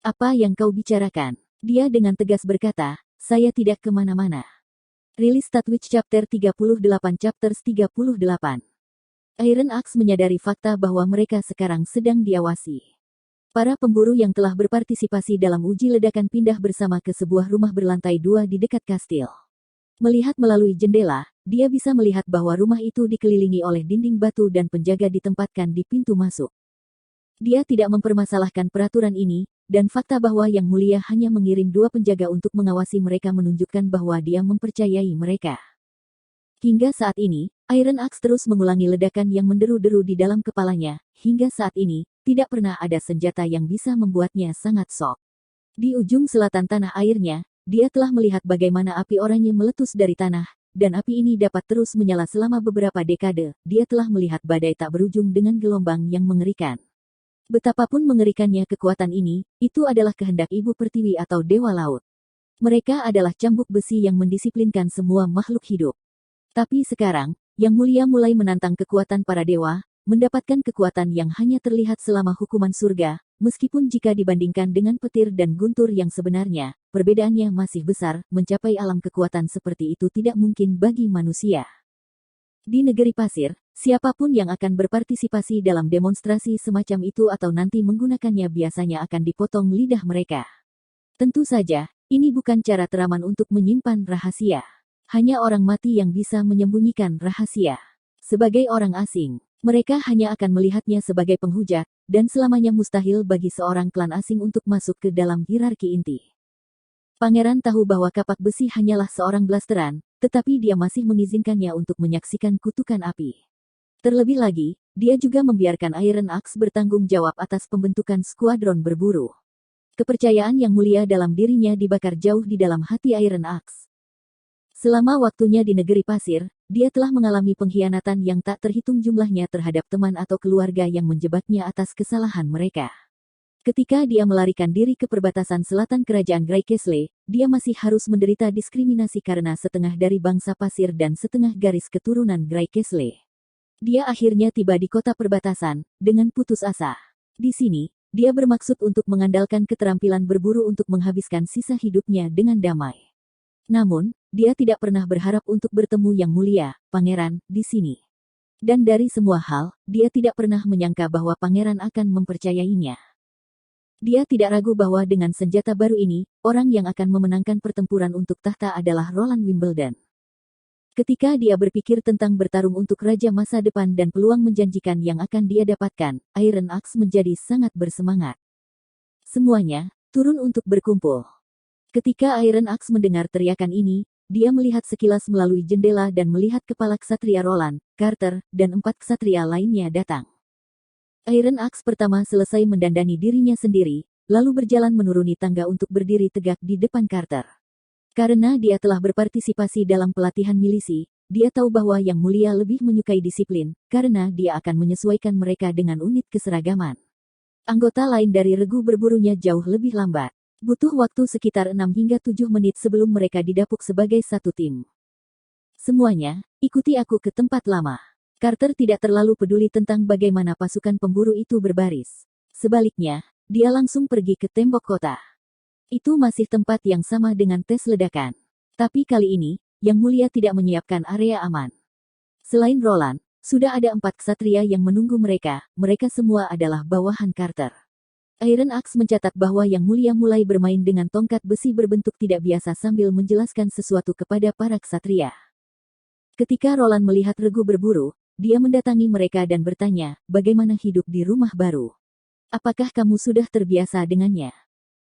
Apa yang kau bicarakan? Dia dengan tegas berkata, saya tidak kemana-mana. Rilis Statwitch Chapter 38 Chapters 38. Iron Axe menyadari fakta bahwa mereka sekarang sedang diawasi. Para pemburu yang telah berpartisipasi dalam uji ledakan pindah bersama ke sebuah rumah berlantai 2 di dekat kastil. Melihat melalui jendela, dia bisa melihat bahwa rumah itu dikelilingi oleh dinding batu dan penjaga ditempatkan di pintu masuk. Dia tidak mempermasalahkan peraturan ini, dan fakta bahwa Yang Mulia hanya mengirim 2 penjaga untuk mengawasi mereka menunjukkan bahwa dia mempercayai mereka. Hingga saat ini, Iron Axe terus mengulangi ledakan yang menderu-deru di dalam kepalanya. Hingga saat ini, tidak pernah ada senjata yang bisa membuatnya sangat shock. Di ujung selatan tanah airnya, dia telah melihat bagaimana api oranye meletus dari tanah, dan api ini dapat terus menyala selama beberapa dekade. Dia telah melihat badai tak berujung dengan gelombang yang mengerikan. Betapapun mengerikannya kekuatan ini, itu adalah kehendak Ibu Pertiwi atau Dewa Laut. Mereka adalah cambuk besi yang mendisiplinkan semua makhluk hidup. Tapi sekarang, Yang Mulia mulai menantang kekuatan para dewa, mendapatkan kekuatan yang hanya terlihat selama hukuman surga, meskipun jika dibandingkan dengan petir dan guntur yang sebenarnya, perbedaannya masih besar, mencapai alam kekuatan seperti itu tidak mungkin bagi manusia. Di negeri pasir, siapapun yang akan berpartisipasi dalam demonstrasi semacam itu atau nanti menggunakannya biasanya akan dipotong lidah mereka. Tentu saja, ini bukan cara teraman untuk menyimpan rahasia. Hanya orang mati yang bisa menyembunyikan rahasia. Sebagai orang asing, mereka hanya akan melihatnya sebagai penghujat, dan selamanya mustahil bagi seorang klan asing untuk masuk ke dalam hierarki inti. Pangeran tahu bahwa kapak besi hanyalah seorang blasteran, tetapi dia masih mengizinkannya untuk menyaksikan kutukan api. Terlebih lagi, dia juga membiarkan Iron Axe bertanggung jawab atas pembentukan skuadron berburu. Kepercayaan Yang Mulia dalam dirinya dibakar jauh di dalam hati Iron Axe. Selama waktunya di negeri pasir, dia telah mengalami pengkhianatan yang tak terhitung jumlahnya terhadap teman atau keluarga yang menjebaknya atas kesalahan mereka. Ketika dia melarikan diri ke perbatasan selatan kerajaan Grey Castle, dia masih harus menderita diskriminasi karena setengah dari bangsa pasir dan setengah garis keturunan Grey Castle. Dia akhirnya tiba di kota perbatasan, dengan putus asa. Di sini, dia bermaksud untuk mengandalkan keterampilan berburu untuk menghabiskan sisa hidupnya dengan damai. Namun, dia tidak pernah berharap untuk bertemu Yang Mulia, Pangeran, di sini. Dan dari semua hal, dia tidak pernah menyangka bahwa Pangeran akan mempercayainya. Dia tidak ragu bahwa dengan senjata baru ini, orang yang akan memenangkan pertempuran untuk tahta adalah Roland Wimbledon. Ketika dia berpikir tentang bertarung untuk raja masa depan dan peluang menjanjikan yang akan dia dapatkan, Iron Axe menjadi sangat bersemangat. Semuanya turun untuk berkumpul. Ketika Iron Axe mendengar teriakan ini, dia melihat sekilas melalui jendela dan melihat kepala ksatria Roland, Carter, dan 4 ksatria lainnya datang. Iron Axe pertama selesai mendandani dirinya sendiri, lalu berjalan menuruni tangga untuk berdiri tegak di depan Carter. Karena dia telah berpartisipasi dalam pelatihan milisi, dia tahu bahwa Yang Mulia lebih menyukai disiplin, karena dia akan menyesuaikan mereka dengan unit keseragaman. Anggota lain dari regu berburunya jauh lebih lambat. Butuh waktu sekitar 6 hingga 7 menit sebelum mereka didapuk sebagai satu tim. Semuanya, ikuti aku ke tempat lama. Carter tidak terlalu peduli tentang bagaimana pasukan pemburu itu berbaris. Sebaliknya, dia langsung pergi ke tembok kota. Itu masih tempat yang sama dengan tes ledakan. Tapi kali ini, Yang Mulia tidak menyiapkan area aman. Selain Roland, sudah ada 4 ksatria yang menunggu mereka, mereka semua adalah bawahan Carter. Iron Axe mencatat bahwa Yang Mulia mulai bermain dengan tongkat besi berbentuk tidak biasa sambil menjelaskan sesuatu kepada para ksatria. Ketika Roland melihat regu berburu, dia mendatangi mereka dan bertanya, bagaimana hidup di rumah baru? Apakah kamu sudah terbiasa dengannya?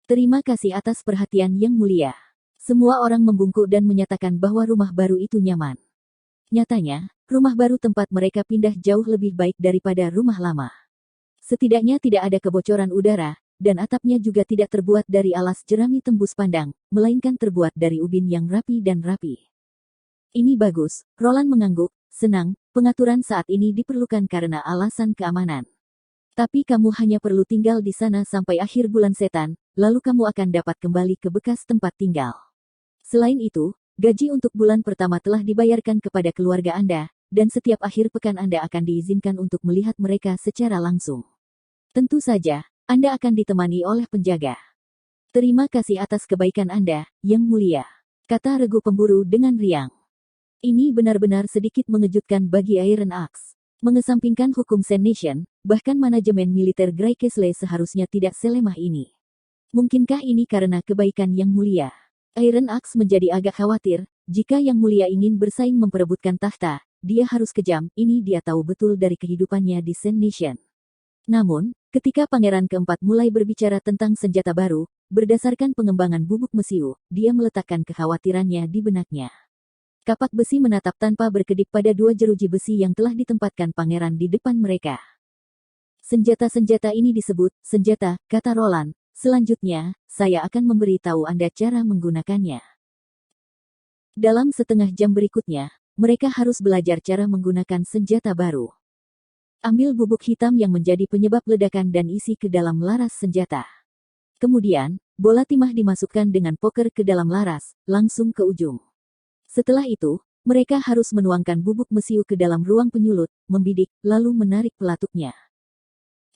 Terima kasih atas perhatian Yang Mulia. Semua orang membungkuk dan menyatakan bahwa rumah baru itu nyaman. Nyatanya, rumah baru tempat mereka pindah jauh lebih baik daripada rumah lama. Setidaknya tidak ada kebocoran udara, dan atapnya juga tidak terbuat dari alas jerami tembus pandang, melainkan terbuat dari ubin yang rapi dan rapi. Ini bagus, Roland mengangguk, senang, pengaturan saat ini diperlukan karena alasan keamanan. Tapi kamu hanya perlu tinggal di sana sampai akhir bulan setan, lalu kamu akan dapat kembali ke bekas tempat tinggal. Selain itu, gaji untuk bulan pertama telah dibayarkan kepada keluarga Anda, dan setiap akhir pekan Anda akan diizinkan untuk melihat mereka secara langsung. Tentu saja, Anda akan ditemani oleh penjaga. Terima kasih atas kebaikan Anda, Yang Mulia, kata regu pemburu dengan riang. Ini benar-benar sedikit mengejutkan bagi Iron Axe. Mengesampingkan hukum Sen Nation, bahkan manajemen militer Gray Castle seharusnya tidak selemah ini. Mungkinkah ini karena kebaikan Yang Mulia? Iron Axe menjadi agak khawatir, jika Yang Mulia ingin bersaing memperebutkan tahta, dia harus kejam, ini dia tahu betul dari kehidupannya di Sen Nation. Namun, ketika Pangeran keempat mulai berbicara tentang senjata baru, berdasarkan pengembangan bubuk mesiu, dia meletakkan kekhawatirannya di benaknya. Kapak besi menatap tanpa berkedip pada 2 jeruji besi yang telah ditempatkan Pangeran di depan mereka. Senjata-senjata ini disebut senjata, kata Roland. Selanjutnya, saya akan memberitahu Anda cara menggunakannya. Dalam setengah jam berikutnya, mereka harus belajar cara menggunakan senjata baru. Ambil bubuk hitam yang menjadi penyebab ledakan dan isi ke dalam laras senjata. Kemudian, bola timah dimasukkan dengan poker ke dalam laras, langsung ke ujung. Setelah itu, mereka harus menuangkan bubuk mesiu ke dalam ruang penyulut, membidik, lalu menarik pelatuknya.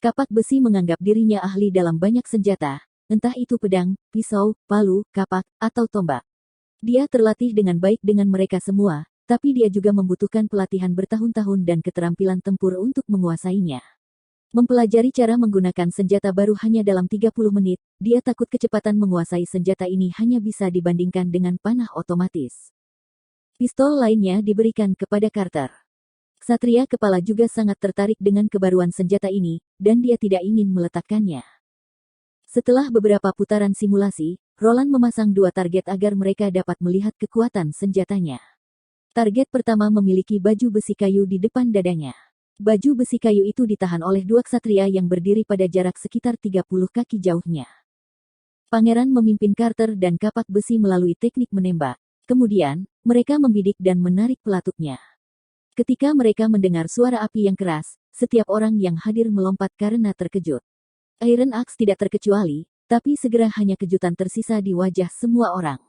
Kapak besi menganggap dirinya ahli dalam banyak senjata, entah itu pedang, pisau, palu, kapak, atau tombak. Dia terlatih dengan baik dengan mereka semua, tapi dia juga membutuhkan pelatihan bertahun-tahun dan keterampilan tempur untuk menguasainya. Mempelajari cara menggunakan senjata baru hanya dalam 30 menit, dia takut kecepatan menguasai senjata ini hanya bisa dibandingkan dengan panah otomatis. Pistol lainnya diberikan kepada Carter. Ksatria kepala juga sangat tertarik dengan kebaruan senjata ini, dan dia tidak ingin meletakkannya. Setelah beberapa putaran simulasi, Roland memasang 2 target agar mereka dapat melihat kekuatan senjatanya. Target pertama memiliki baju besi kayu di depan dadanya. Baju besi kayu itu ditahan oleh 2 ksatria yang berdiri pada jarak sekitar 30 kaki jauhnya. Pangeran memimpin Carter dan kapak besi melalui teknik menembak. Kemudian, mereka membidik dan menarik pelatuknya. Ketika mereka mendengar suara api yang keras, setiap orang yang hadir melompat karena terkejut. Iron Axe tidak terkecuali, tapi segera hanya kejutan tersisa di wajah semua orang.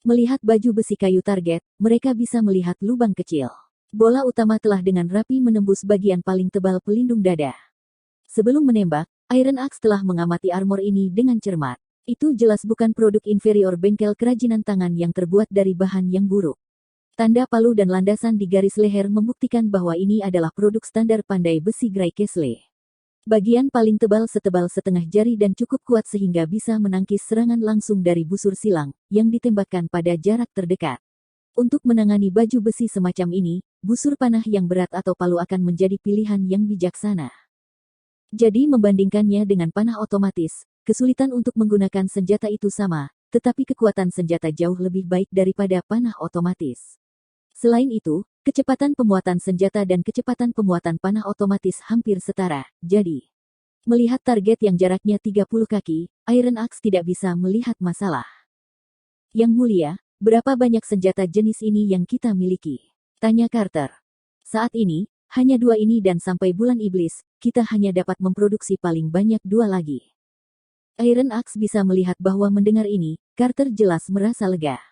Melihat baju besi kayu target, mereka bisa melihat lubang kecil. Bola utama telah dengan rapi menembus bagian paling tebal pelindung dada. Sebelum menembak, Iron Axe telah mengamati armor ini dengan cermat. Itu jelas bukan produk inferior bengkel kerajinan tangan yang terbuat dari bahan yang buruk. Tanda palu dan landasan di garis leher membuktikan bahwa ini adalah produk standar pandai besi Gray Castle. Bagian paling tebal setebal setengah jari dan cukup kuat sehingga bisa menangkis serangan langsung dari busur silang, yang ditembakkan pada jarak terdekat. Untuk menangani baju besi semacam ini, busur panah yang berat atau palu akan menjadi pilihan yang bijaksana. Jadi membandingkannya dengan panah otomatis, kesulitan untuk menggunakan senjata itu sama, tetapi kekuatan senjata jauh lebih baik daripada panah otomatis. Selain itu, kecepatan pemuatan senjata dan kecepatan pemuatan panah otomatis hampir setara, jadi melihat target yang jaraknya 30 kaki, Iron Axe tidak bisa melihat masalah. Yang Mulia, berapa banyak senjata jenis ini yang kita miliki? Tanya Carter. Saat ini, hanya 2 ini dan sampai bulan iblis, kita hanya dapat memproduksi paling banyak 2 lagi. Iron Axe bisa melihat bahwa mendengar ini, Carter jelas merasa lega.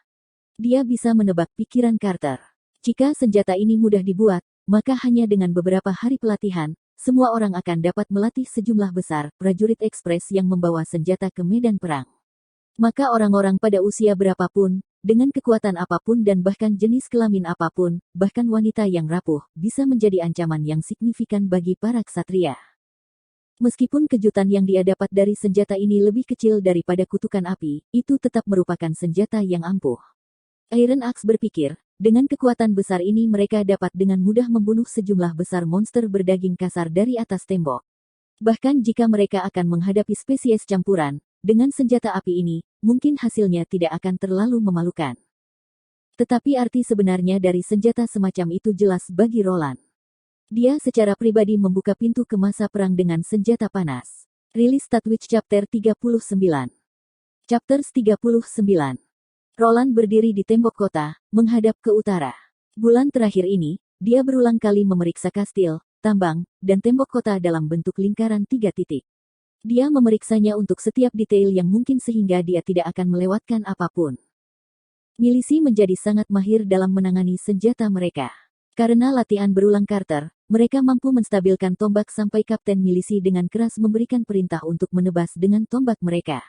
Dia bisa menebak pikiran Carter. Jika senjata ini mudah dibuat, maka hanya dengan beberapa hari pelatihan, semua orang akan dapat melatih sejumlah besar prajurit ekspres yang membawa senjata ke medan perang. Maka orang-orang pada usia berapapun, dengan kekuatan apapun dan bahkan jenis kelamin apapun, bahkan wanita yang rapuh, bisa menjadi ancaman yang signifikan bagi para ksatria. Meskipun kejutan yang dia dapat dari senjata ini lebih kecil daripada kutukan api, itu tetap merupakan senjata yang ampuh. Iron Axe berpikir, dengan kekuatan besar ini mereka dapat dengan mudah membunuh sejumlah besar monster berdaging kasar dari atas tembok. Bahkan jika mereka akan menghadapi spesies campuran, dengan senjata api ini, mungkin hasilnya tidak akan terlalu memalukan. Tetapi arti sebenarnya dari senjata semacam itu jelas bagi Roland. Dia secara pribadi membuka pintu ke masa perang dengan senjata panas. Rilis Statwitch Chapter 39. Chapters 39. Roland berdiri di tembok kota, menghadap ke utara. Bulan terakhir ini, dia berulang kali memeriksa kastil, tambang, dan tembok kota dalam bentuk lingkaran 3 titik. Dia memeriksanya untuk setiap detail yang mungkin sehingga dia tidak akan melewatkan apapun. Milisi menjadi sangat mahir dalam menangani senjata mereka. Karena latihan berulang Carter, mereka mampu menstabilkan tombak sampai kapten milisi dengan keras memberikan perintah untuk menebas dengan tombak mereka.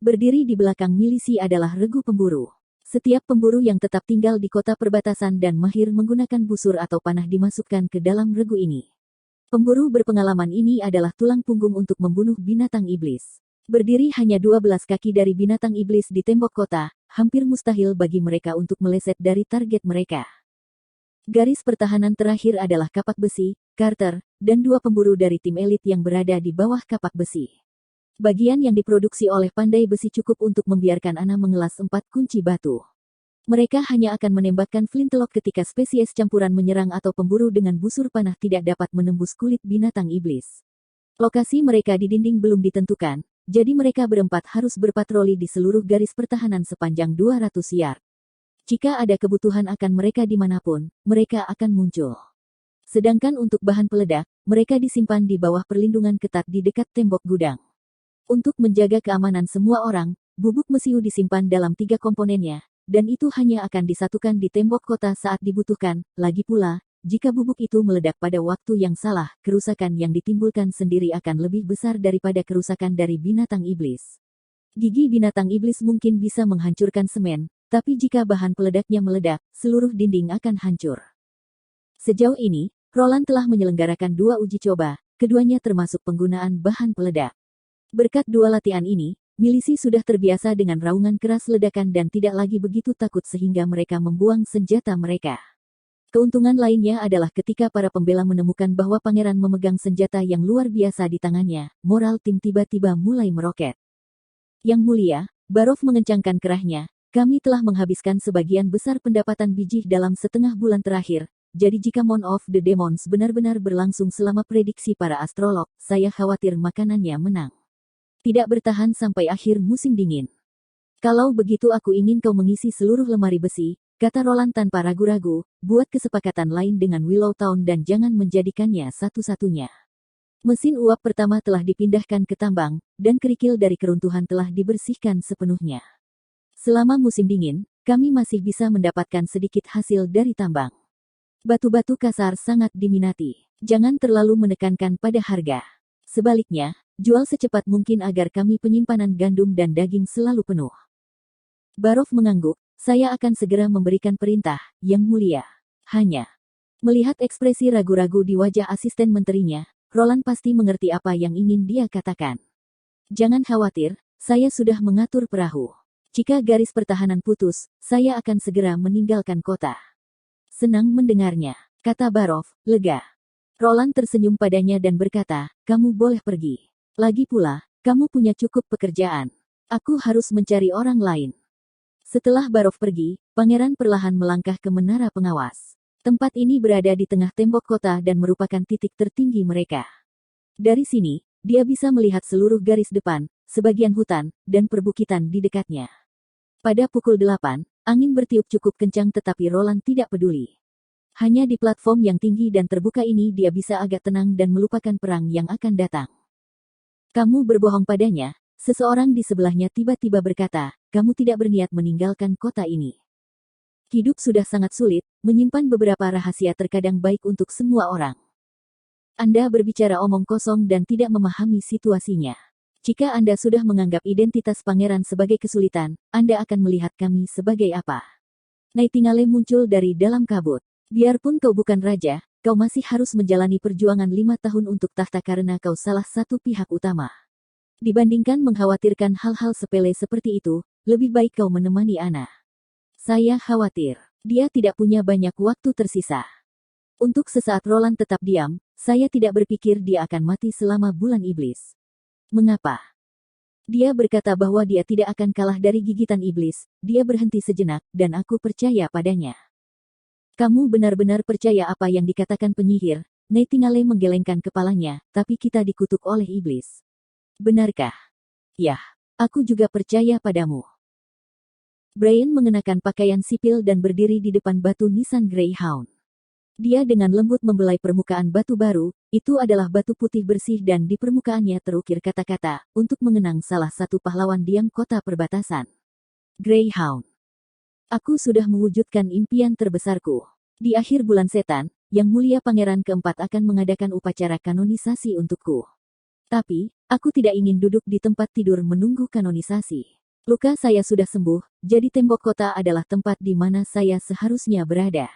Berdiri di belakang milisi adalah regu pemburu. Setiap pemburu yang tetap tinggal di kota perbatasan dan mahir menggunakan busur atau panah dimasukkan ke dalam regu ini. Pemburu berpengalaman ini adalah tulang punggung untuk membunuh binatang iblis. Berdiri hanya 12 kaki dari binatang iblis di tembok kota, hampir mustahil bagi mereka untuk meleset dari target mereka. Garis pertahanan terakhir adalah kapak besi, Carter, dan 2 pemburu dari tim elit yang berada di bawah kapak besi. Bagian yang diproduksi oleh pandai besi cukup untuk membiarkan Ana mengelas 4 kunci batu. Mereka hanya akan menembakkan flintlock ketika spesies campuran menyerang atau pemburu dengan busur panah tidak dapat menembus kulit binatang iblis. Lokasi mereka di dinding belum ditentukan, jadi mereka berempat harus berpatroli di seluruh garis pertahanan sepanjang 200 yard. Jika ada kebutuhan akan mereka dimanapun, mereka akan muncul. Sedangkan untuk bahan peledak, mereka disimpan di bawah perlindungan ketat di dekat tembok gudang. Untuk menjaga keamanan semua orang, bubuk mesiu disimpan dalam 3 komponennya, dan itu hanya akan disatukan di tembok kota saat dibutuhkan. Lagi pula, jika bubuk itu meledak pada waktu yang salah, kerusakan yang ditimbulkan sendiri akan lebih besar daripada kerusakan dari binatang iblis. Gigi binatang iblis mungkin bisa menghancurkan semen, tapi jika bahan peledaknya meledak, seluruh dinding akan hancur. Sejauh ini, Roland telah menyelenggarakan 2 uji coba, keduanya termasuk penggunaan bahan peledak. Berkat 2 latihan ini, milisi sudah terbiasa dengan raungan keras ledakan dan tidak lagi begitu takut sehingga mereka membuang senjata mereka. Keuntungan lainnya adalah ketika para pembela menemukan bahwa pangeran memegang senjata yang luar biasa di tangannya, moral tim tiba-tiba mulai meroket. Yang mulia, Barov mengencangkan kerahnya, kami telah menghabiskan sebagian besar pendapatan biji dalam setengah bulan terakhir, jadi jika Moon of the Demons benar-benar berlangsung selama prediksi para astrolog, saya khawatir makanannya menang. Tidak bertahan sampai akhir musim dingin. Kalau begitu aku ingin kau mengisi seluruh lemari besi, kata Roland tanpa ragu-ragu, buat kesepakatan lain dengan Willow Town dan jangan menjadikannya satu-satunya. Mesin uap pertama telah dipindahkan ke tambang, dan kerikil dari keruntuhan telah dibersihkan sepenuhnya. Selama musim dingin, kami masih bisa mendapatkan sedikit hasil dari tambang. Batu-batu kasar sangat diminati. Jangan terlalu menekankan pada harga. Sebaliknya, jual secepat mungkin agar kami penyimpanan gandum dan daging selalu penuh. Barov mengangguk, saya akan segera memberikan perintah, Yang Mulia. Hanya melihat ekspresi ragu-ragu di wajah asisten menterinya, Roland pasti mengerti apa yang ingin dia katakan. Jangan khawatir, saya sudah mengatur perahu. Jika garis pertahanan putus, saya akan segera meninggalkan kota. Senang mendengarnya, kata Barov, lega. Roland tersenyum padanya dan berkata, kamu boleh pergi. Lagi pula, kamu punya cukup pekerjaan. Aku harus mencari orang lain. Setelah Barov pergi, pangeran perlahan melangkah ke menara pengawas. Tempat ini berada di tengah tembok kota dan merupakan titik tertinggi mereka. Dari sini, dia bisa melihat seluruh garis depan, sebagian hutan, dan perbukitan di dekatnya. Pada pukul 8, angin bertiup cukup kencang tetapi Roland tidak peduli. Hanya di platform yang tinggi dan terbuka ini dia bisa agak tenang dan melupakan perang yang akan datang. Kamu berbohong padanya, seseorang di sebelahnya tiba-tiba berkata, kamu tidak berniat meninggalkan kota ini. Hidup sudah sangat sulit, menyimpan beberapa rahasia terkadang baik untuk semua orang. Anda berbicara omong kosong dan tidak memahami situasinya. Jika Anda sudah menganggap identitas pangeran sebagai kesulitan, Anda akan melihat kami sebagai apa? Nightingale muncul dari dalam kabut. Biarpun kau bukan raja, kau masih harus menjalani perjuangan 5 tahun untuk tahta karena kau salah satu pihak utama. Dibandingkan mengkhawatirkan hal-hal sepele seperti itu, lebih baik kau menemani Ana. Saya khawatir, dia tidak punya banyak waktu tersisa. Untuk sesaat Roland tetap diam, saya tidak berpikir dia akan mati selama bulan iblis. Mengapa? Dia berkata bahwa dia tidak akan kalah dari gigitan iblis. Dia berhenti sejenak, dan aku percaya padanya. Kamu benar-benar percaya apa yang dikatakan penyihir? Nightingale menggelengkan kepalanya, tapi kita dikutuk oleh iblis. Benarkah? Yah, aku juga percaya padamu. Brian mengenakan pakaian sipil dan berdiri di depan batu nisan Greyhound. Dia dengan lembut membelai permukaan batu baru, itu adalah batu putih bersih dan di permukaannya terukir kata-kata, untuk mengenang salah satu pahlawan diam kota perbatasan. Greyhound. Aku sudah mewujudkan impian terbesarku. Di akhir bulan setan, Yang Mulia Pangeran Keempat akan mengadakan upacara kanonisasi untukku. Tapi, aku tidak ingin duduk di tempat tidur menunggu kanonisasi. Luka saya sudah sembuh, jadi tembok kota adalah tempat di mana saya seharusnya berada.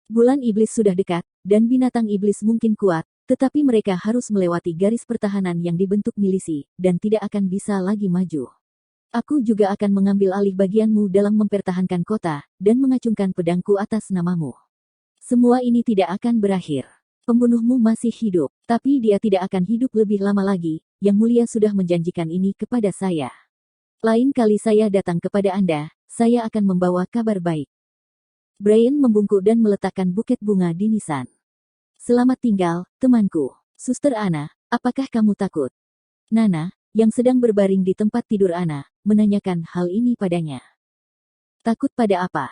Bulan iblis sudah dekat, dan binatang iblis mungkin kuat, tetapi mereka harus melewati garis pertahanan yang dibentuk milisi, dan tidak akan bisa lagi maju. Aku juga akan mengambil alih bagianmu dalam mempertahankan kota, dan mengacungkan pedangku atas namamu. Semua ini tidak akan berakhir. Pembunuhmu masih hidup, tapi dia tidak akan hidup lebih lama lagi. Yang Mulia sudah menjanjikan ini kepada saya. Lain kali saya datang kepada Anda, saya akan membawa kabar baik. Brian membungkuk dan meletakkan buket bunga di nisan. Selamat tinggal, temanku. Suster Ana, apakah kamu takut? Nana, yang sedang berbaring di tempat tidur Ana, menanyakan hal ini padanya. Takut pada apa?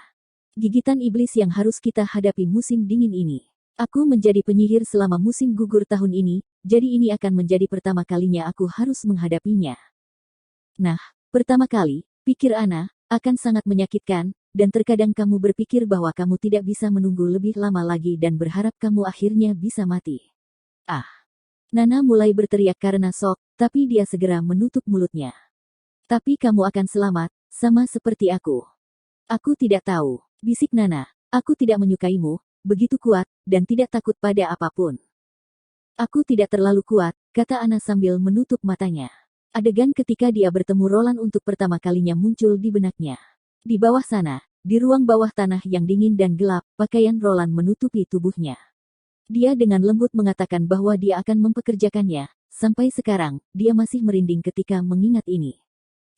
Gigitan iblis yang harus kita hadapi musim dingin ini. Aku menjadi penyihir selama musim gugur tahun ini, jadi ini akan menjadi pertama kalinya aku harus menghadapinya. Nah, pertama kali, pikir Ana, akan sangat menyakitkan, dan terkadang kamu berpikir bahwa kamu tidak bisa menunggu lebih lama lagi dan berharap kamu akhirnya bisa mati. Ah. Nana mulai berteriak karena shock, tapi dia segera menutup mulutnya. Tapi kamu akan selamat, sama seperti aku. Aku tidak tahu, bisik Nana, aku tidak menyukaimu, begitu kuat, dan tidak takut pada apapun. Aku tidak terlalu kuat, kata Ana sambil menutup matanya. Adegan ketika dia bertemu Roland untuk pertama kalinya muncul di benaknya. Di bawah sana, di ruang bawah tanah yang dingin dan gelap, pakaian Roland menutupi tubuhnya. Dia dengan lembut mengatakan bahwa dia akan mempekerjakannya. Sampai sekarang, dia masih merinding ketika mengingat ini.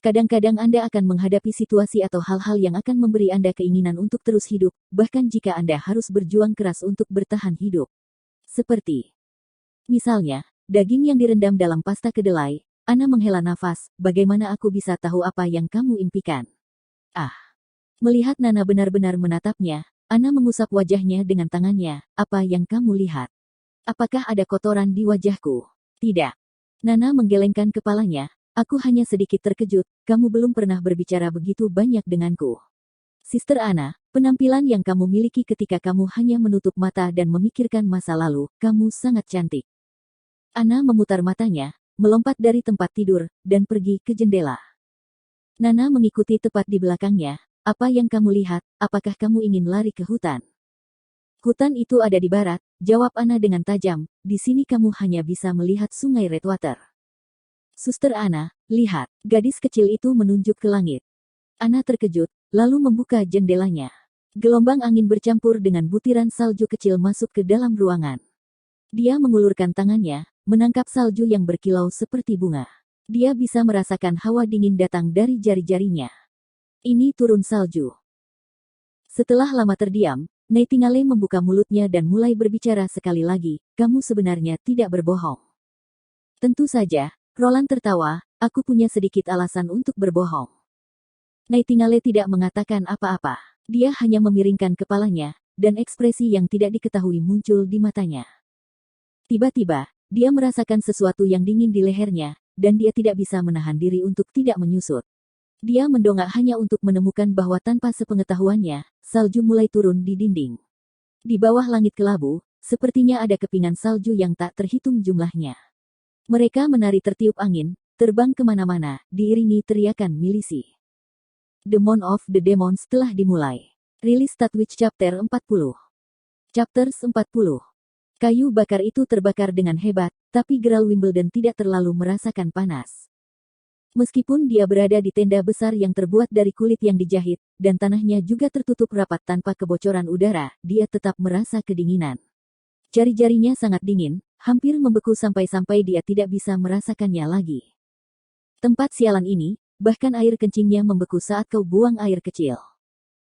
Kadang-kadang Anda akan menghadapi situasi atau hal-hal yang akan memberi Anda keinginan untuk terus hidup, bahkan jika Anda harus berjuang keras untuk bertahan hidup. Seperti, misalnya, daging yang direndam dalam pasta kedelai. Ana menghela nafas, bagaimana aku bisa tahu apa yang kamu impikan? Ah. Melihat Nana benar-benar menatapnya, Ana mengusap wajahnya dengan tangannya. Apa yang kamu lihat? Apakah ada kotoran di wajahku? Tidak. Nana menggelengkan kepalanya. Aku hanya sedikit terkejut, kamu belum pernah berbicara begitu banyak denganku. Sister Ana, penampilan yang kamu miliki ketika kamu hanya menutup mata dan memikirkan masa lalu, kamu sangat cantik. Ana memutar matanya, melompat dari tempat tidur, dan pergi ke jendela. Nana mengikuti tepat di belakangnya. Apa yang kamu lihat? Apakah kamu ingin lari ke hutan? Hutan itu ada di barat, jawab Ana dengan tajam. Di sini kamu hanya bisa melihat sungai Redwater. Suster Ana, lihat, gadis kecil itu menunjuk ke langit. Ana terkejut, lalu membuka jendelanya. Gelombang angin bercampur dengan butiran salju kecil masuk ke dalam ruangan. Dia mengulurkan tangannya, menangkap salju yang berkilau seperti bunga. Dia bisa merasakan hawa dingin datang dari jari-jarinya. Ini turun salju. Setelah lama terdiam, Nightingale membuka mulutnya dan mulai berbicara sekali lagi, kamu sebenarnya tidak berbohong. Tentu saja, Roland tertawa, aku punya sedikit alasan untuk berbohong. Nightingale tidak mengatakan apa-apa. Dia hanya memiringkan kepalanya, dan ekspresi yang tidak diketahui muncul di matanya. Tiba-tiba, dia merasakan sesuatu yang dingin di lehernya, dan dia tidak bisa menahan diri untuk tidak menyusut. Dia mendongak hanya untuk menemukan bahwa tanpa sepengetahuannya, salju mulai turun di dinding. Di bawah langit kelabu, sepertinya ada kepingan salju yang tak terhitung jumlahnya. Mereka menari tertiup angin, terbang kemana-mana, diiringi teriakan milisi. Demon of the Demons telah dimulai. Rilis Statwitch Chapter 40. Chapters 40. Kayu bakar itu terbakar dengan hebat, tapi Geralt Wimbledon tidak terlalu merasakan panas. Meskipun dia berada di tenda besar yang terbuat dari kulit yang dijahit, dan tanahnya juga tertutup rapat tanpa kebocoran udara, dia tetap merasa kedinginan. Jari-jarinya sangat dingin, hampir membeku sampai-sampai dia tidak bisa merasakannya lagi. Tempat sialan ini, bahkan air kencingnya membeku saat kau buang air kecil.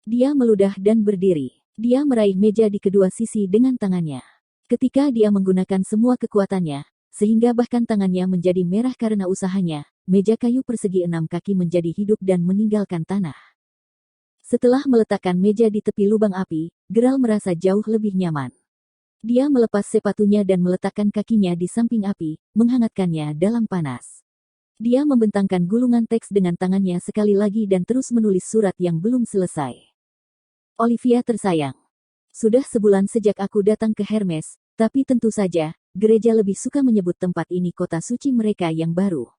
Dia meludah dan berdiri. Dia meraih meja di kedua sisi dengan tangannya. Ketika dia menggunakan semua kekuatannya, sehingga bahkan tangannya menjadi merah karena usahanya, meja kayu persegi 6 kaki menjadi hidup dan meninggalkan tanah. Setelah meletakkan meja di tepi lubang api, Geralt merasa jauh lebih nyaman. Dia melepas sepatunya dan meletakkan kakinya di samping api, menghangatkannya dalam panas. Dia membentangkan gulungan teks dengan tangannya sekali lagi dan terus menulis surat yang belum selesai. Olivia tersayang. Sudah sebulan sejak aku datang ke Hermes, tapi tentu saja, gereja lebih suka menyebut tempat ini kota suci mereka yang baru.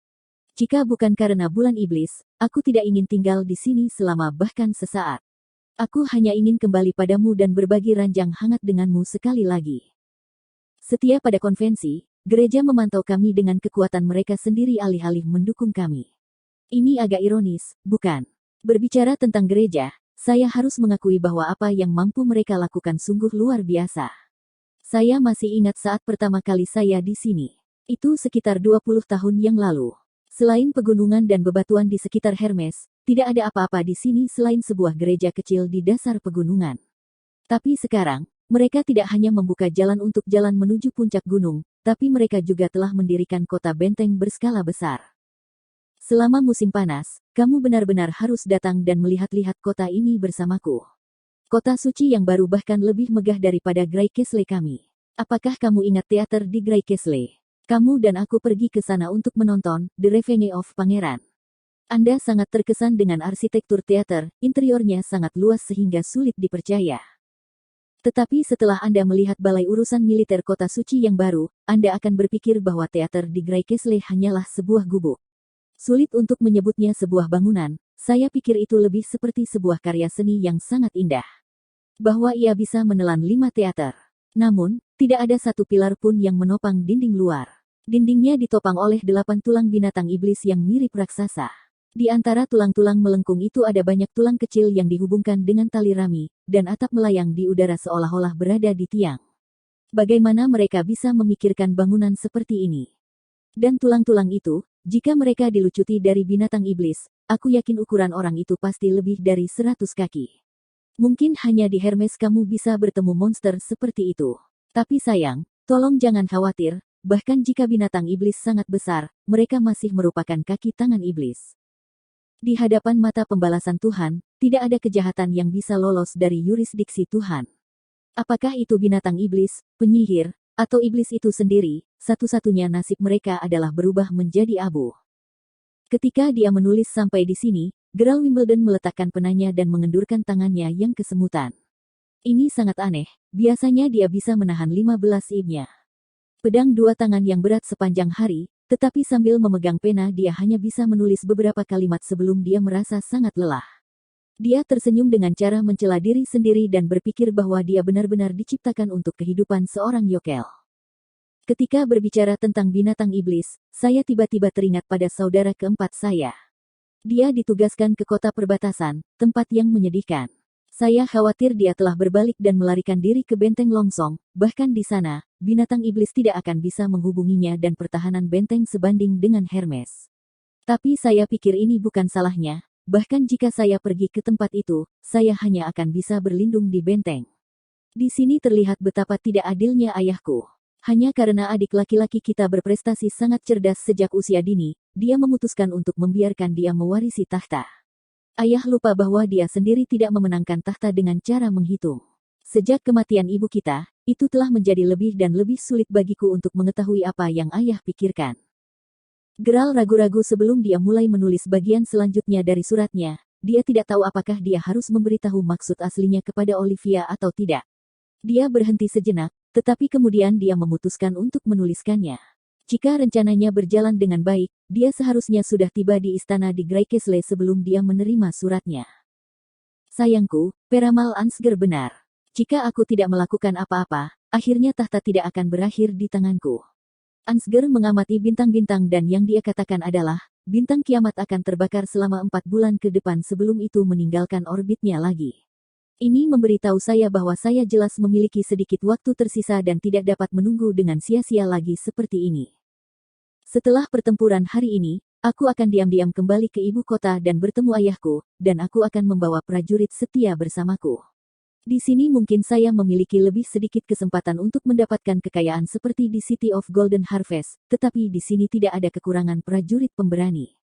Jika bukan karena bulan iblis, aku tidak ingin tinggal di sini selama bahkan sesaat. Aku hanya ingin kembali padamu dan berbagi ranjang hangat denganmu sekali lagi. Setia pada konvensi, gereja memantau kami dengan kekuatan mereka sendiri alih-alih mendukung kami. Ini agak ironis, bukan? Berbicara tentang gereja, saya harus mengakui bahwa apa yang mampu mereka lakukan sungguh luar biasa. Saya masih ingat saat pertama kali saya di sini. Itu sekitar 20 tahun yang lalu. Selain pegunungan dan bebatuan di sekitar Hermes, tidak ada apa-apa di sini selain sebuah gereja kecil di dasar pegunungan. Tapi sekarang, mereka tidak hanya membuka jalan untuk jalan menuju puncak gunung, tapi mereka juga telah mendirikan kota benteng berskala besar. Selama musim panas, kamu benar-benar harus datang dan melihat-lihat kota ini bersamaku. Kota suci yang baru bahkan lebih megah daripada Grey Castle kami. Apakah kamu ingat teater di Grey Castle? Kamu dan aku pergi ke sana untuk menonton The Revenge of Pangeran. Anda sangat terkesan dengan arsitektur teater, interiornya sangat luas sehingga sulit dipercaya. Tetapi setelah Anda melihat balai urusan militer kota suci yang baru, Anda akan berpikir bahwa teater di Grey Castle hanyalah sebuah gubuk. Sulit untuk menyebutnya sebuah bangunan, saya pikir itu lebih seperti sebuah karya seni yang sangat indah. Bahwa ia bisa menelan 5 teater. Namun, tidak ada satu pilar pun yang menopang dinding luar. Dindingnya ditopang oleh 8 tulang binatang iblis yang mirip raksasa. Di antara tulang-tulang melengkung itu ada banyak tulang kecil yang dihubungkan dengan tali rami, dan atap melayang di udara seolah-olah berada di tiang. Bagaimana mereka bisa memikirkan bangunan seperti ini? Dan tulang-tulang itu, jika mereka dilucuti dari binatang iblis, aku yakin ukuran orang itu pasti lebih dari 100 kaki. Mungkin hanya di Hermes kamu bisa bertemu monster seperti itu. Tapi sayang, tolong jangan khawatir, bahkan jika binatang iblis sangat besar, mereka masih merupakan kaki tangan iblis. Di hadapan mata pembalasan Tuhan, tidak ada kejahatan yang bisa lolos dari yurisdiksi Tuhan. Apakah itu binatang iblis, penyihir, atau iblis itu sendiri, satu-satunya nasib mereka adalah berubah menjadi abu. Ketika dia menulis sampai di sini, Geralt Wimbledon meletakkan penanya dan mengendurkan tangannya yang kesemutan. Ini sangat aneh, biasanya dia bisa menahan 15 ibnya. Pedang 2 tangan yang berat sepanjang hari, tetapi sambil memegang pena dia hanya bisa menulis beberapa kalimat sebelum dia merasa sangat lelah. Dia tersenyum dengan cara mencela diri sendiri dan berpikir bahwa dia benar-benar diciptakan untuk kehidupan seorang yokel. Ketika berbicara tentang binatang iblis, saya tiba-tiba teringat pada saudara keempat saya. Dia ditugaskan ke kota perbatasan, tempat yang menyedihkan. Saya khawatir dia telah berbalik dan melarikan diri ke benteng Longsong, bahkan di sana, binatang iblis tidak akan bisa menghubunginya dan pertahanan benteng sebanding dengan Hermes. Tapi saya pikir ini bukan salahnya. Bahkan jika saya pergi ke tempat itu, saya hanya akan bisa berlindung di benteng. Di sini terlihat betapa tidak adilnya ayahku. Hanya karena adik laki-laki kita berprestasi sangat cerdas sejak usia dini, dia memutuskan untuk membiarkan dia mewarisi tahta. Ayah lupa bahwa dia sendiri tidak memenangkan tahta dengan cara menghitung. Sejak kematian ibu kita, itu telah menjadi lebih dan lebih sulit bagiku untuk mengetahui apa yang ayah pikirkan. Geralt ragu-ragu sebelum dia mulai menulis bagian selanjutnya dari suratnya. Dia tidak tahu apakah dia harus memberitahu maksud aslinya kepada Olivia atau tidak. Dia berhenti sejenak, tetapi kemudian dia memutuskan untuk menuliskannya. Jika rencananya berjalan dengan baik, dia seharusnya sudah tiba di istana di Graykesle sebelum dia menerima suratnya. Sayangku, Peramal Ansgar benar. Jika aku tidak melakukan apa-apa, akhirnya tahta tidak akan berakhir di tanganku. Ansgar mengamati bintang-bintang dan yang dia katakan adalah, bintang kiamat akan terbakar selama 4 bulan ke depan sebelum itu meninggalkan orbitnya lagi. Ini memberitahu saya bahwa saya jelas memiliki sedikit waktu tersisa dan tidak dapat menunggu dengan sia-sia lagi seperti ini. Setelah pertempuran hari ini, aku akan diam-diam kembali ke ibu kota dan bertemu ayahku, dan aku akan membawa prajurit setia bersamaku. Di sini mungkin saya memiliki lebih sedikit kesempatan untuk mendapatkan kekayaan seperti di City of Golden Harvest, tetapi di sini tidak ada kekurangan prajurit pemberani.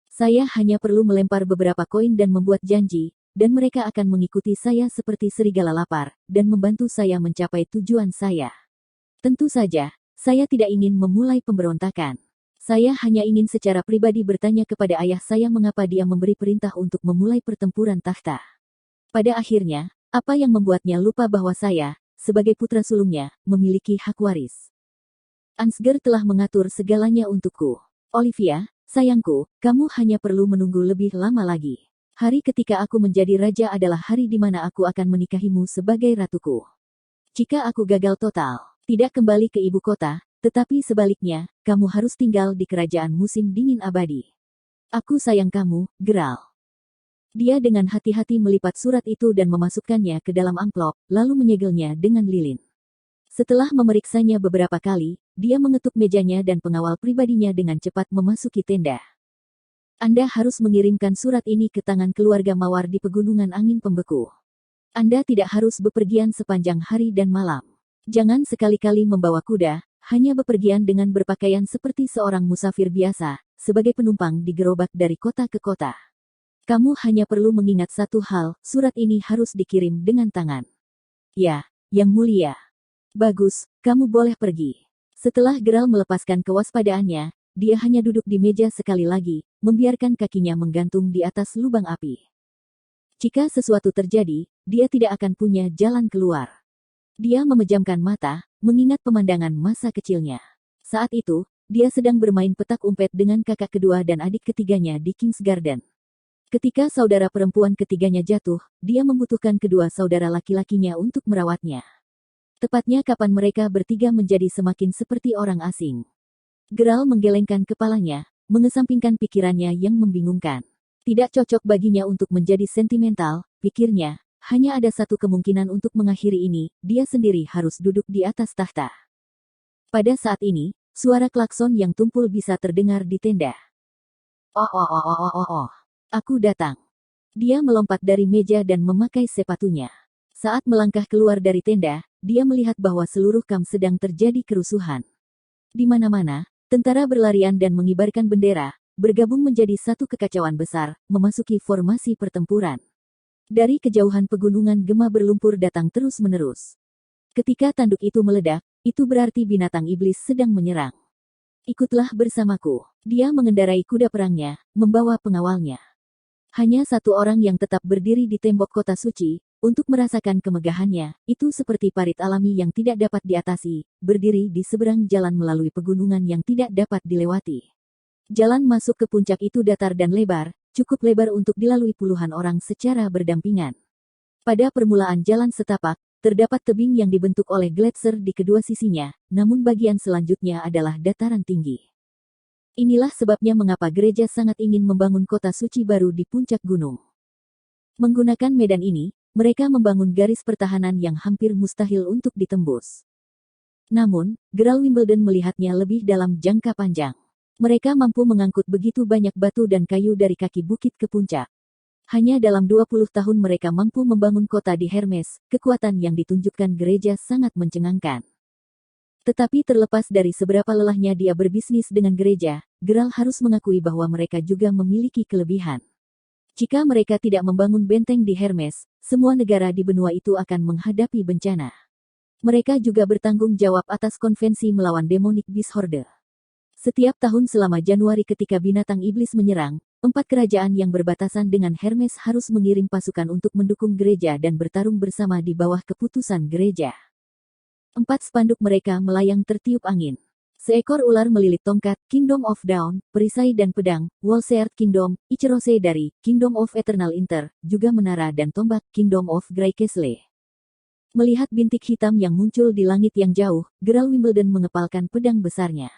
Saya hanya perlu melempar beberapa koin dan membuat janji, dan mereka akan mengikuti saya seperti serigala lapar, dan membantu saya mencapai tujuan saya. Tentu saja, saya tidak ingin memulai pemberontakan. Saya hanya ingin secara pribadi bertanya kepada ayah saya mengapa dia memberi perintah untuk memulai pertempuran takhta. Pada akhirnya, apa yang membuatnya lupa bahwa saya, sebagai putra sulungnya, memiliki hak waris. Ansgar telah mengatur segalanya untukku. Olivia, sayangku, kamu hanya perlu menunggu lebih lama lagi. Hari ketika aku menjadi raja adalah hari di mana aku akan menikahimu sebagai ratuku. Jika aku gagal total, tidak kembali ke ibu kota, tetapi sebaliknya, kamu harus tinggal di kerajaan musim dingin abadi. Aku sayang kamu, Geralt. Dia dengan hati-hati melipat surat itu dan memasukkannya ke dalam amplop, lalu menyegelnya dengan lilin. Setelah memeriksanya beberapa kali, dia mengetuk mejanya dan pengawal pribadinya dengan cepat memasuki tenda. Anda harus mengirimkan surat ini ke tangan keluarga Mawar di Pegunungan Angin Pembeku. Anda tidak harus bepergian sepanjang hari dan malam. Jangan sekali-kali membawa kuda, hanya bepergian dengan berpakaian seperti seorang musafir biasa, sebagai penumpang di gerobak dari kota ke kota. Kamu hanya perlu mengingat satu hal, surat ini harus dikirim dengan tangan. Ya, yang mulia. Bagus, kamu boleh pergi. Setelah Geralt melepaskan kewaspadaannya, dia hanya duduk di meja sekali lagi, membiarkan kakinya menggantung di atas lubang api. Jika sesuatu terjadi, dia tidak akan punya jalan keluar. Dia memejamkan mata, mengingat pemandangan masa kecilnya. Saat itu, dia sedang bermain petak umpet dengan kakak kedua dan adik ketiganya di King's Garden. Ketika saudara perempuan ketiganya jatuh, dia membutuhkan kedua saudara laki-lakinya untuk merawatnya. Tepatnya kapan mereka bertiga menjadi semakin seperti orang asing. Geralt menggelengkan kepalanya, mengesampingkan pikirannya yang membingungkan. Tidak cocok baginya untuk menjadi sentimental, pikirnya. Hanya ada satu kemungkinan untuk mengakhiri ini, dia sendiri harus duduk di atas tahta. Pada saat ini, suara klakson yang tumpul bisa terdengar di tenda. Oh. Aku datang. Dia melompat dari meja dan memakai sepatunya. Saat melangkah keluar dari tenda, dia melihat bahwa seluruh kamp sedang terjadi kerusuhan. Di mana-mana, tentara berlarian dan mengibarkan bendera, bergabung menjadi satu kekacauan besar, memasuki formasi pertempuran. Dari kejauhan pegunungan gema berlumpur datang terus-menerus. Ketika tanduk itu meledak, itu berarti binatang iblis sedang menyerang. Ikutlah bersamaku. Dia mengendarai kuda perangnya, membawa pengawalnya. Hanya satu orang yang tetap berdiri di tembok kota suci, untuk merasakan kemegahannya, itu seperti parit alami yang tidak dapat diatasi, berdiri di seberang jalan melalui pegunungan yang tidak dapat dilewati. Jalan masuk ke puncak itu datar dan lebar, cukup lebar untuk dilalui puluhan orang secara berdampingan. Pada permulaan jalan setapak, terdapat tebing yang dibentuk oleh gletser di kedua sisinya, namun bagian selanjutnya adalah dataran tinggi. Inilah sebabnya mengapa gereja sangat ingin membangun kota suci baru di puncak gunung. Menggunakan medan ini, mereka membangun garis pertahanan yang hampir mustahil untuk ditembus. Namun, Geralt Wimbledon melihatnya lebih dalam jangka panjang. Mereka mampu mengangkut begitu banyak batu dan kayu dari kaki bukit ke puncak. Hanya dalam 20 tahun mereka mampu membangun kota di Hermes, kekuatan yang ditunjukkan gereja sangat mencengangkan. Tetapi terlepas dari seberapa lelahnya dia berbisnis dengan gereja, Geralt harus mengakui bahwa mereka juga memiliki kelebihan. Jika mereka tidak membangun benteng di Hermes, semua negara di benua itu akan menghadapi bencana. Mereka juga bertanggung jawab atas konvensi melawan Demonic Beast Horde. Setiap tahun selama Januari ketika binatang iblis menyerang, 4 kerajaan yang berbatasan dengan Hermes harus mengirim pasukan untuk mendukung gereja dan bertarung bersama di bawah keputusan gereja. 4 spanduk mereka melayang tertiup angin. Seekor ular melilit tongkat, Kingdom of Dawn, perisai dan pedang, Wall-Seared Kingdom, Ichirose dari Kingdom of Eternal Inter, juga menara dan tombak, Kingdom of Grey Castle. Melihat bintik hitam yang muncul di langit yang jauh, Geralt Wimbledon mengepalkan pedang besarnya.